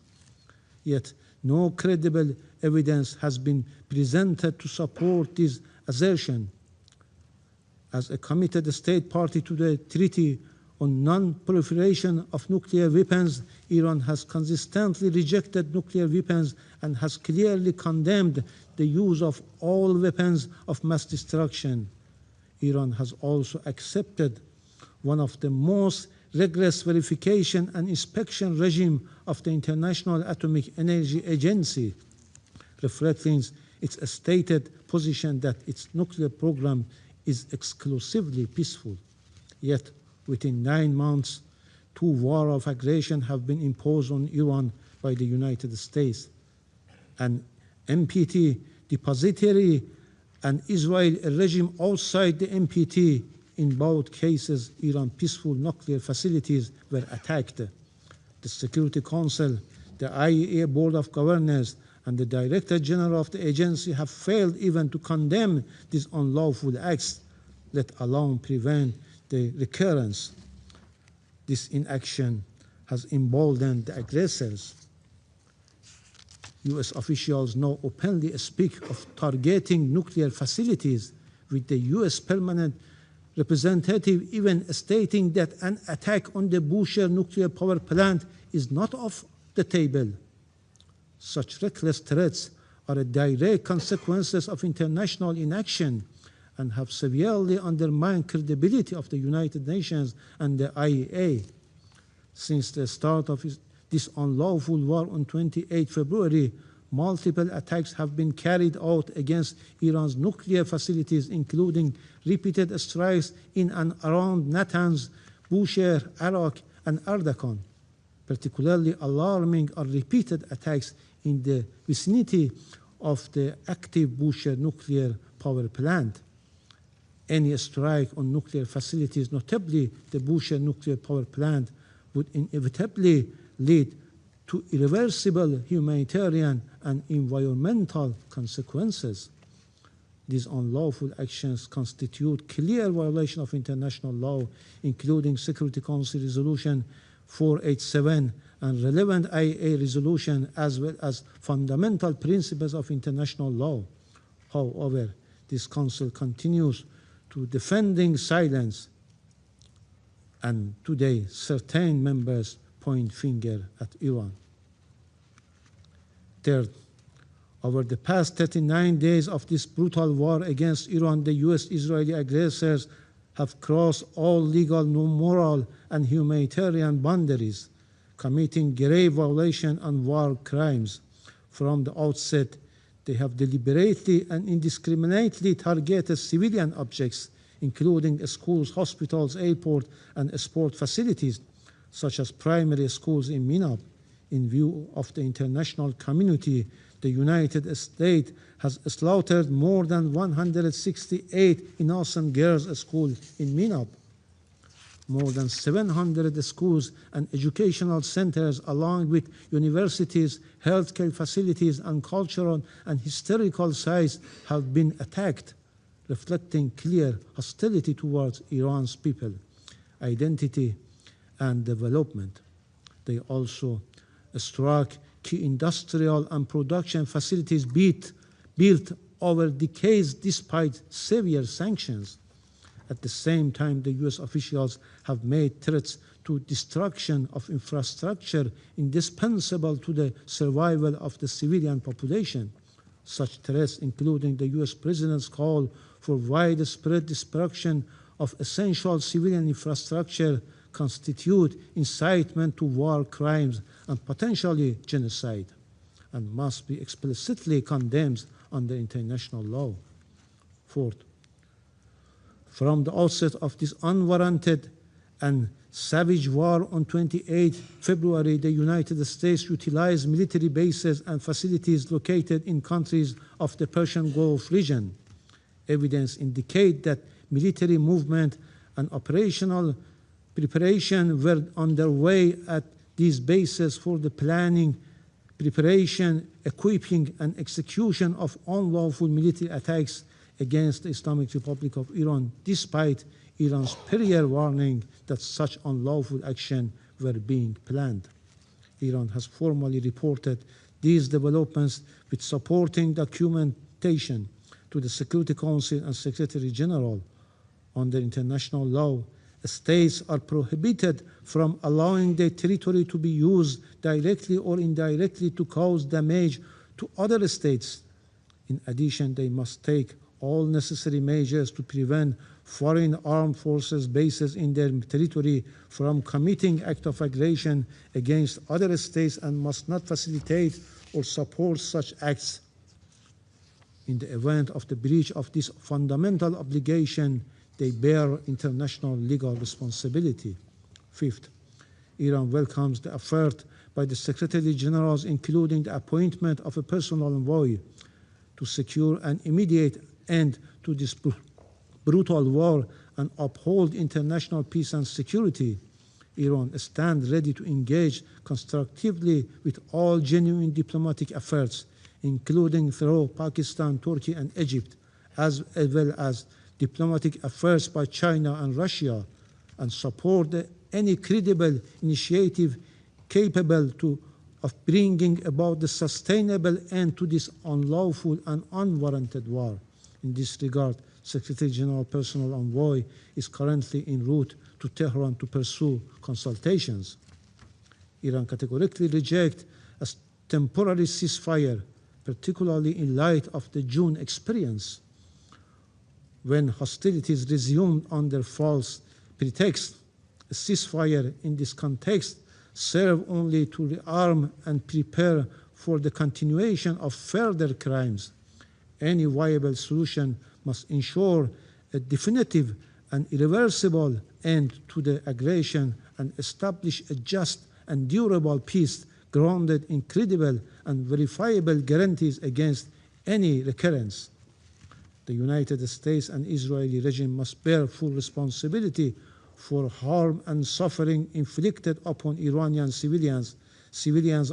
Speaker 13: Yet, no credible evidence has been presented to support this assertion. As a committed state party to the Treaty on Non-Proliferation of Nuclear Weapons, Iran has consistently rejected nuclear weapons and has clearly condemned the use of all weapons of mass destruction. Iran has also accepted one of the most rigorous verification and inspection regime of the International Atomic Energy Agency, reflecting its stated position that its nuclear program is exclusively peaceful. Yet, within 9 months, 2 wars of aggression have been imposed on Iran by the United States. An NPT depository and Israel, a regime outside the NPT. In both cases, Iran's peaceful nuclear facilities were attacked. The Security Council, the IAEA Board of Governors, and the Director General of the agency have failed even to condemn these unlawful acts, let alone prevent the recurrence. This inaction has emboldened the aggressors. U.S. officials now openly speak of targeting nuclear facilities, with the U.S. permanent representative even stating that an attack on the Bushehr nuclear power plant is not off the table. Such reckless threats are a direct consequences of international inaction and have severely undermined credibility of the United Nations and the IAEA. Since the start of this unlawful war on 28 February, multiple attacks have been carried out against Iran's nuclear facilities, including repeated strikes in and around Natanz, Bushehr, Arak, and Ardakan. Particularly alarming are repeated attacks in the vicinity of the active Bushehr nuclear power plant. Any strike on nuclear facilities, notably the Bushehr nuclear power plant, would inevitably lead to irreversible humanitarian and environmental consequences. These unlawful actions constitute clear violation of international law, including Security Council Resolution 487 and relevant IAEA resolution, as well as fundamental principles of international law. However, this Council continues to defending silence, and today certain members point finger at Iran. Third, over the past 39 days of this brutal war against Iran, the U.S.-Israeli aggressors have crossed all legal, moral, and humanitarian boundaries, committing grave violation and war crimes. From the outset, they have deliberately and indiscriminately targeted civilian objects, including schools, hospitals, airports, and sport facilities, such as primary schools in Minab, In view of the international community, the United States has slaughtered more than 168 innocent girls at school in Minop. More than 700 schools and educational centers, along with universities, healthcare facilities, and cultural and historical sites have been attacked, reflecting clear hostility towards Iran's people, identity, and development. They also struck key industrial and production facilities built over decades despite severe sanctions. At the same time, the US officials have made threats to destruction of infrastructure indispensable to the survival of the civilian population. Such threats, including the US President's call for widespread destruction of essential civilian infrastructure, constitute incitement to war crimes and potentially genocide, and must be explicitly condemned under international law. Fourth, from the outset of this unwarranted and savage war on 28 February, the United States utilized military bases and facilities located in countries of the Persian Gulf region. Evidence indicates that military movement and operational preparation were underway at these bases for the planning, preparation, equipping, and execution of unlawful military attacks against the Islamic Republic of Iran, despite Iran's prior warning that such unlawful action were being planned. Iran has formally reported these developments with supporting documentation to the Security Council and Secretary General. Under international law, states are prohibited from allowing their territory to be used directly or indirectly to cause damage to other states. In addition, they must take all necessary measures to prevent foreign armed forces bases in their territory from committing acts of aggression against other states and must not facilitate or support such acts. In the event of the breach of this fundamental obligation, they bear international legal responsibility. Fifth, Iran welcomes the effort by the Secretary Generals, including the appointment of a personal envoy, to secure an immediate end to this brutal war and uphold international peace and security. Iran stands ready to engage constructively with all genuine diplomatic efforts, including through Pakistan, Turkey, and Egypt, as well as diplomatic efforts by China and Russia, and support any credible initiative capable of bringing about the sustainable end to this unlawful and unwarranted war. In this regard, Secretary General Personal Envoy is currently en route to Tehran to pursue consultations. Iran categorically rejects a temporary ceasefire, particularly in light of the June experience, when hostilities resumed under false pretext. A ceasefire in this context serves only to rearm and prepare for the continuation of further crimes. Any viable solution must ensure a definitive and irreversible end to the aggression and establish a just and durable peace grounded in credible and verifiable guarantees against any recurrence. The United States and Israeli regime must bear full responsibility for harm and suffering inflicted upon Iranian civilians,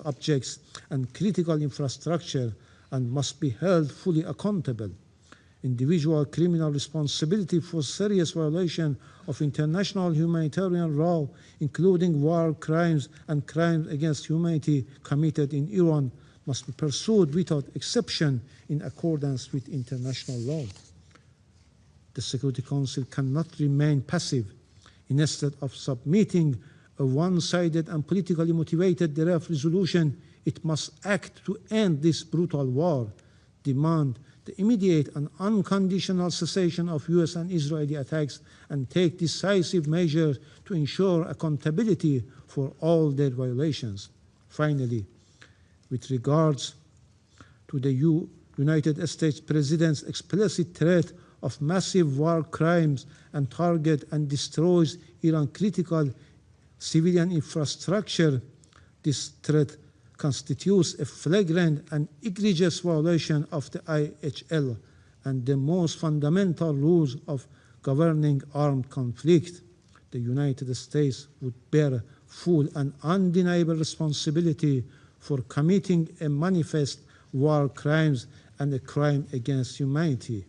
Speaker 13: objects, and critical infrastructure, and must be held fully accountable. Individual criminal responsibility for serious violation of international humanitarian law, including war crimes and crimes against humanity committed in Iran, must be pursued without exception in accordance with international law. The Security Council cannot remain passive. Instead of submitting a one-sided and politically motivated draft resolution, it must act to end this brutal war, demand the immediate and unconditional cessation of US and Israeli attacks, and take decisive measures to ensure accountability for all their violations. Finally, with regards to the United States President's explicit threat of massive war crimes and target and destroys Iran critical civilian infrastructure, this threat constitutes a flagrant and egregious violation of the IHL and the most fundamental rules of governing armed conflict. The United States would bear full and undeniable responsibility for committing a manifest war crimes and a crime against humanity.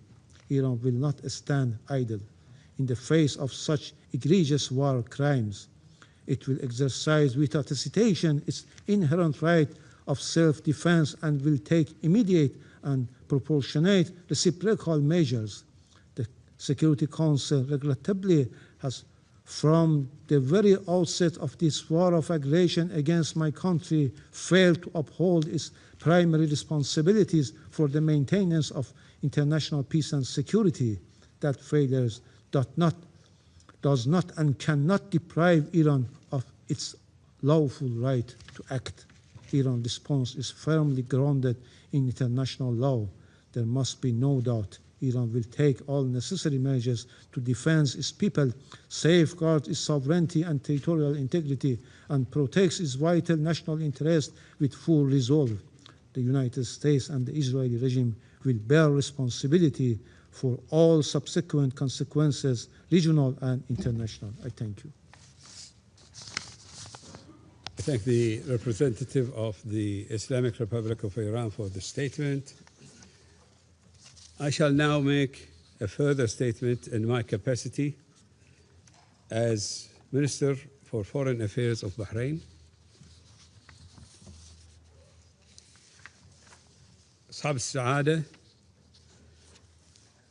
Speaker 13: Iran will not stand idle in the face of such egregious war crimes. It will exercise without hesitation its inherent right of self-defense and will take immediate and proportionate reciprocal measures. The Security Council regrettably has, from the very outset of this war of aggression against my country, failed to uphold its primary responsibilities for the maintenance of international peace and security. That failure does not and cannot deprive Iran of its lawful right to act. Iran's response is firmly grounded in international law. There must be no doubt Iran will take all necessary measures to defend its people, safeguard its sovereignty and territorial integrity, and protect its vital national interest with full resolve. The United States and the Israeli regime will bear responsibility for all subsequent consequences, regional and international. I thank you.
Speaker 1: I thank the representative of the Islamic Republic of Iran for the statement. I shall now make a further statement in my capacity as Minister for Foreign Affairs of Bahrain. أصحاب السعادة،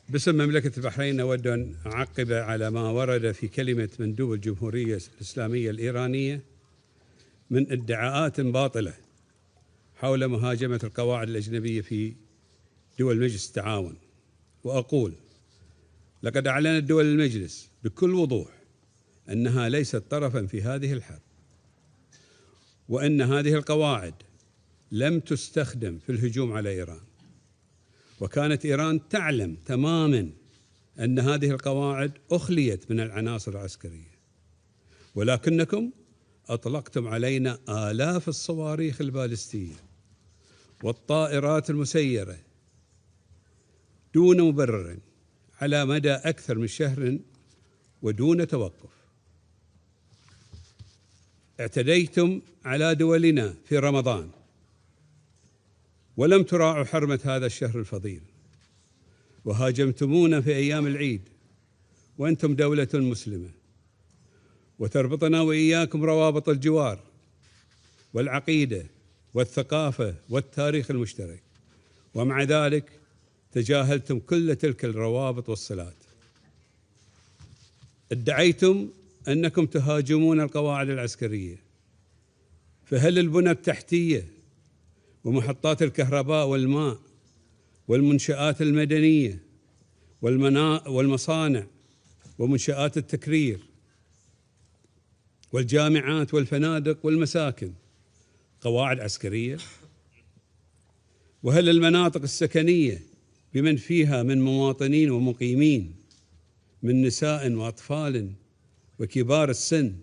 Speaker 1: باسم مملكة البحرين أود أن أعقب على ما ورد في كلمة مندوب الجمهورية الإسلامية الإيرانية من ادعاءات باطلة حول مهاجمة القواعد الأجنبية في دول مجلس التعاون، وأقول: لقد أعلنت دول المجلس بكل وضوح أنها ليست طرفاً في هذه الحرب، وأن هذه القواعد لم تستخدم في الهجوم على إيران، وكانت إيران تعلم تماماً أن هذه القواعد أخليت من العناصر العسكرية، ولكنكم أطلقتم علينا آلاف الصواريخ البالستية والطائرات المسيرة دون مبرر على مدى أكثر من شهر ودون توقف. اعتديتم على دولنا في رمضان ولم تراعوا حرمة هذا الشهر الفضيل، وهاجمتمونا في أيام العيد وأنتم دولة مسلمة، وتربطنا وإياكم روابط الجوار والعقيدة والثقافة والتاريخ المشترك، ومع ذلك تجاهلتم كل تلك الروابط والصلات. ادعيتم أنكم تهاجمون القواعد العسكرية، فهل البنى التحتية ومحطات الكهرباء والماء والمنشآت المدنية والمصانع ومنشآت التكرير والجامعات والفنادق والمساكن قواعد عسكرية؟ وهل المناطق السكنية بمن فيها من مواطنين ومقيمين من نساء وأطفال وكبار السن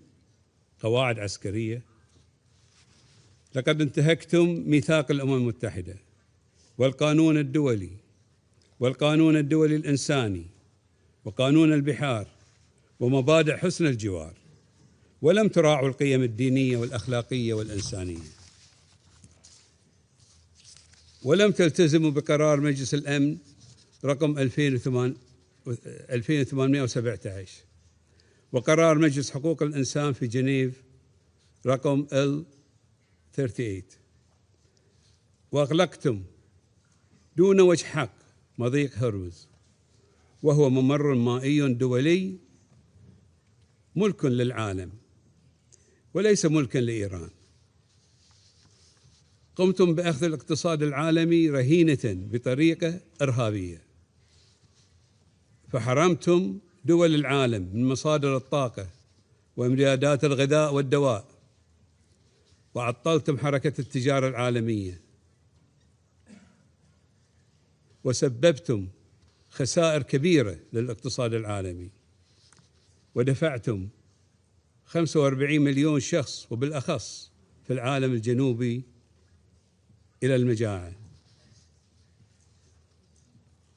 Speaker 1: قواعد عسكرية؟ لقد انتهكتم ميثاق الأمم المتحدة والقانون الدولي والقانون الدولي الإنساني وقانون البحار ومبادئ حسن الجوار، ولم تراعوا القيم الدينية والأخلاقية والإنسانية، ولم تلتزموا بقرار مجلس الأمن رقم 2817 وقرار مجلس حقوق الإنسان في جنيف رقم L38، وأغلقتم دون وجه حق مضيق هرمز، وهو ممر مائي دولي ملك للعالم وليس ملكا لإيران. قمتم بأخذ الاقتصاد العالمي رهينة بطريقة إرهابية، فحرمتم دول العالم من مصادر الطاقة وإمدادات الغذاء والدواء، وعطلتم حركة التجارة العالمية، وسببتم خسائر كبيرة للاقتصاد العالمي، ودفعتم 45 مليون شخص وبالأخص في العالم الجنوبي إلى المجاعة.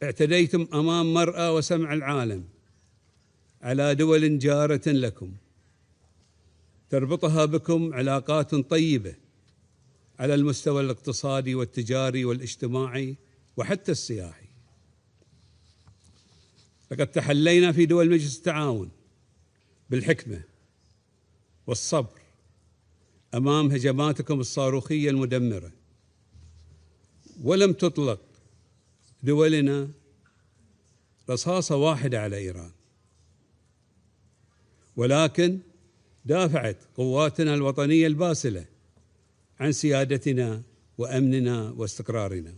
Speaker 1: اعتديتم أمام مرأى وسمع العالم على دول جارة لكم تربطها بكم علاقات طيبة على المستوى الاقتصادي والتجاري والاجتماعي وحتى السياحي. لقد تحلينا في دول مجلس التعاون بالحكمة والصبر أمام هجماتكم الصاروخية المدمرة، ولم تطلق دولنا رصاصة واحدة على إيران، ولكن دافعت قواتنا الوطنية الباسلة عن سيادتنا وأمننا واستقرارنا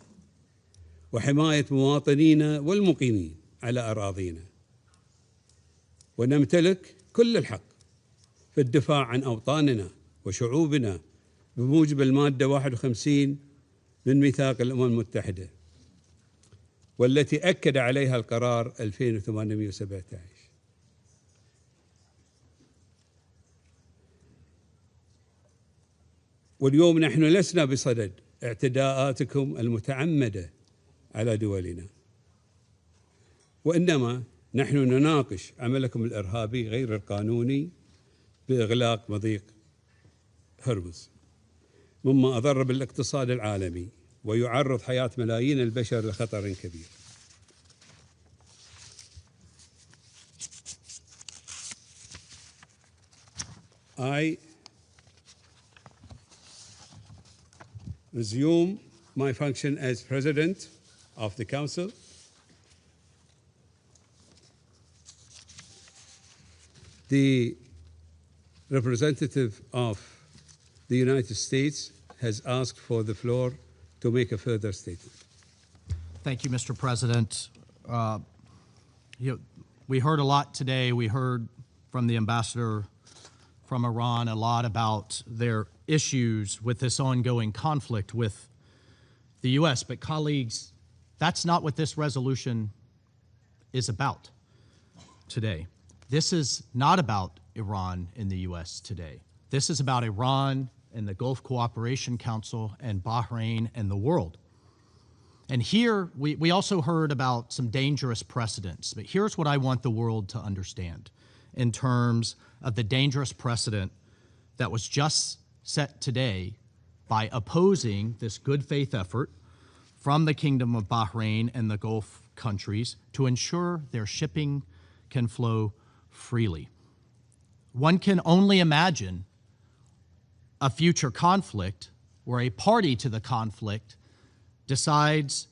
Speaker 1: وحماية مواطنينا والمقيمين على أراضينا، ونمتلك كل الحق في الدفاع عن أوطاننا وشعوبنا بموجب المادة 51 من ميثاق الأمم المتحدة، والتي أكد عليها القرار 2817. واليوم نحن لسنا بصدد اعتداءاتكم المتعمدة على دولنا، وإنما نحن نناقش عملكم الإرهابي غير القانوني بإغلاق مضيق هرمز، مما أضر بالاقتصاد العالمي ويعرض حياة ملايين البشر لخطر كبير. I resume my function as President of the Council. The representative of the United States has asked for the floor to make a further statement.
Speaker 2: Thank you, Mr. President. We heard a lot today. We heard from the ambassador from Iran a lot about their issues with this ongoing conflict with the U.S. But colleagues, that's not what this resolution is about today. This is not about Iran in the U.S. today. This is about Iran and the Gulf Cooperation Council and Bahrain and the world. And here, we also heard about some dangerous precedents, but here's what I want the world to understand in terms of the dangerous precedent that was just set today by opposing this good faith effort from the Kingdom of Bahrain and the Gulf countries to ensure their shipping can flow freely. One can only imagine a future conflict where a party to the conflict decides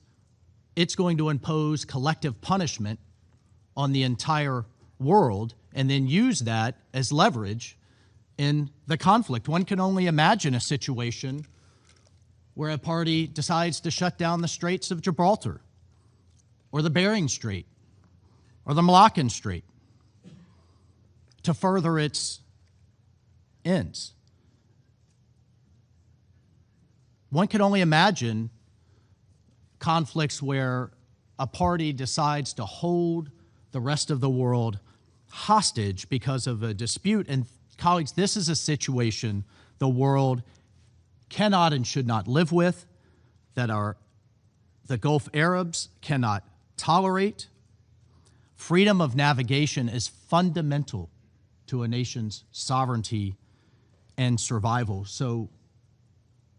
Speaker 2: it's going to impose collective punishment on the entire world and then use that as leverage in the conflict. One can only imagine a situation where a party decides to shut down the Straits of Gibraltar or the Bering Strait or the Malaccan Strait to further its ends. One can only imagine conflicts where a party decides to hold the rest of the world hostage because of a dispute. And colleagues, this is a situation the world cannot and should not live with, that the Gulf Arabs cannot tolerate. Freedom of navigation is fundamental to a nation's sovereignty and survival. So,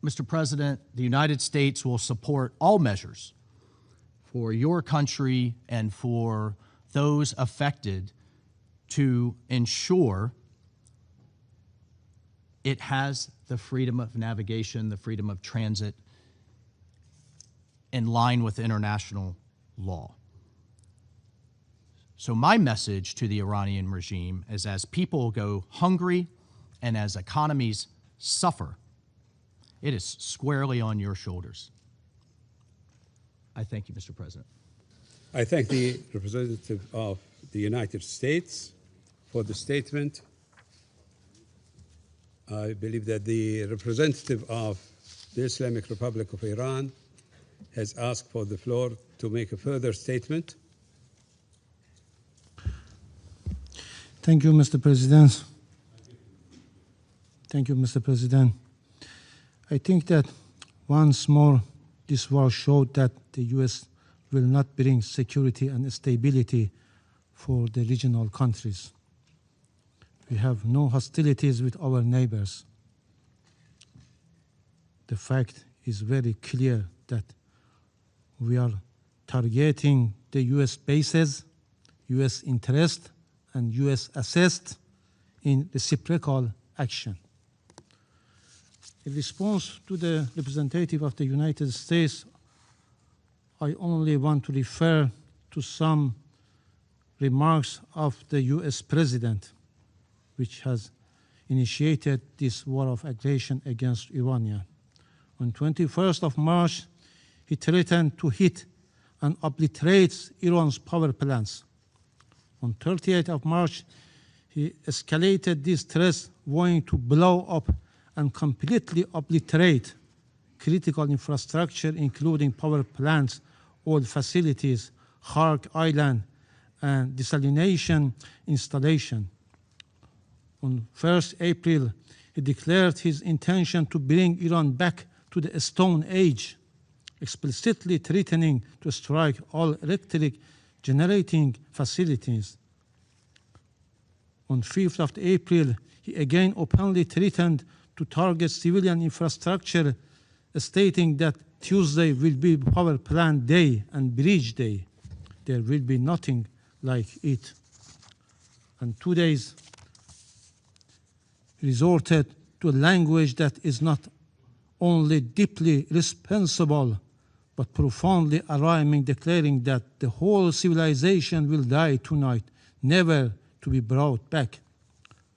Speaker 2: Mr. President, the United States will support all measures for your country and for those affected to ensure it has the freedom of navigation, the freedom of transit in line with international law. So my message to the Iranian regime is, as people go hungry and as economies suffer, it is squarely on your shoulders. I thank you, Mr. President.
Speaker 1: I thank the representative of the United States for the statement. I believe that the representative of the Islamic Republic of Iran has asked for the floor to make a further statement.
Speaker 13: Thank you, Mr. President. Thank you, Mr. President. I think that Once more, this war showed that the U.S. will not bring security and stability for the regional countries. We have no hostilities with our neighbors. The fact is very clear that we are targeting the U.S. bases, U.S. interest, and U.S. assets in reciprocal action. In response to the representative of the United States, I only want to refer to some remarks of the U.S. President, which has initiated this war of aggression against Iran. On 21st of March, he threatened to hit and obliterate Iran's power plants. On 30th of March, he escalated these threats, vowing to blow up and completely obliterate critical infrastructure, including power plants, oil facilities, Khark Island, and desalination installation. On 1st April, he declared his intention to bring Iran back to the Stone Age, explicitly threatening to strike all electric generating facilities. On 5th of April, he again openly threatened to target civilian infrastructure, stating that Tuesday will be power plant day and bridge day. There will be nothing like it. And 2 days resorted to language that is not only deeply responsible, but profoundly alarming, declaring that the whole civilization will die tonight, never to be brought back.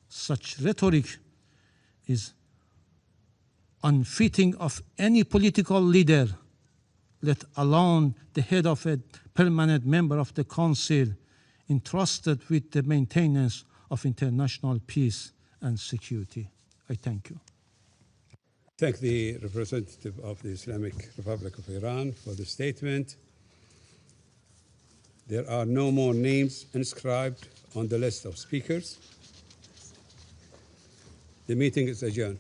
Speaker 13: Such rhetoric is unfitting of any political leader, let alone the head of a permanent member of the Council entrusted with the maintenance of international peace and security. I thank you.
Speaker 1: Thank the representative of the Islamic Republic of Iran for the statement. There are no more names inscribed on the list of speakers. The meeting is adjourned.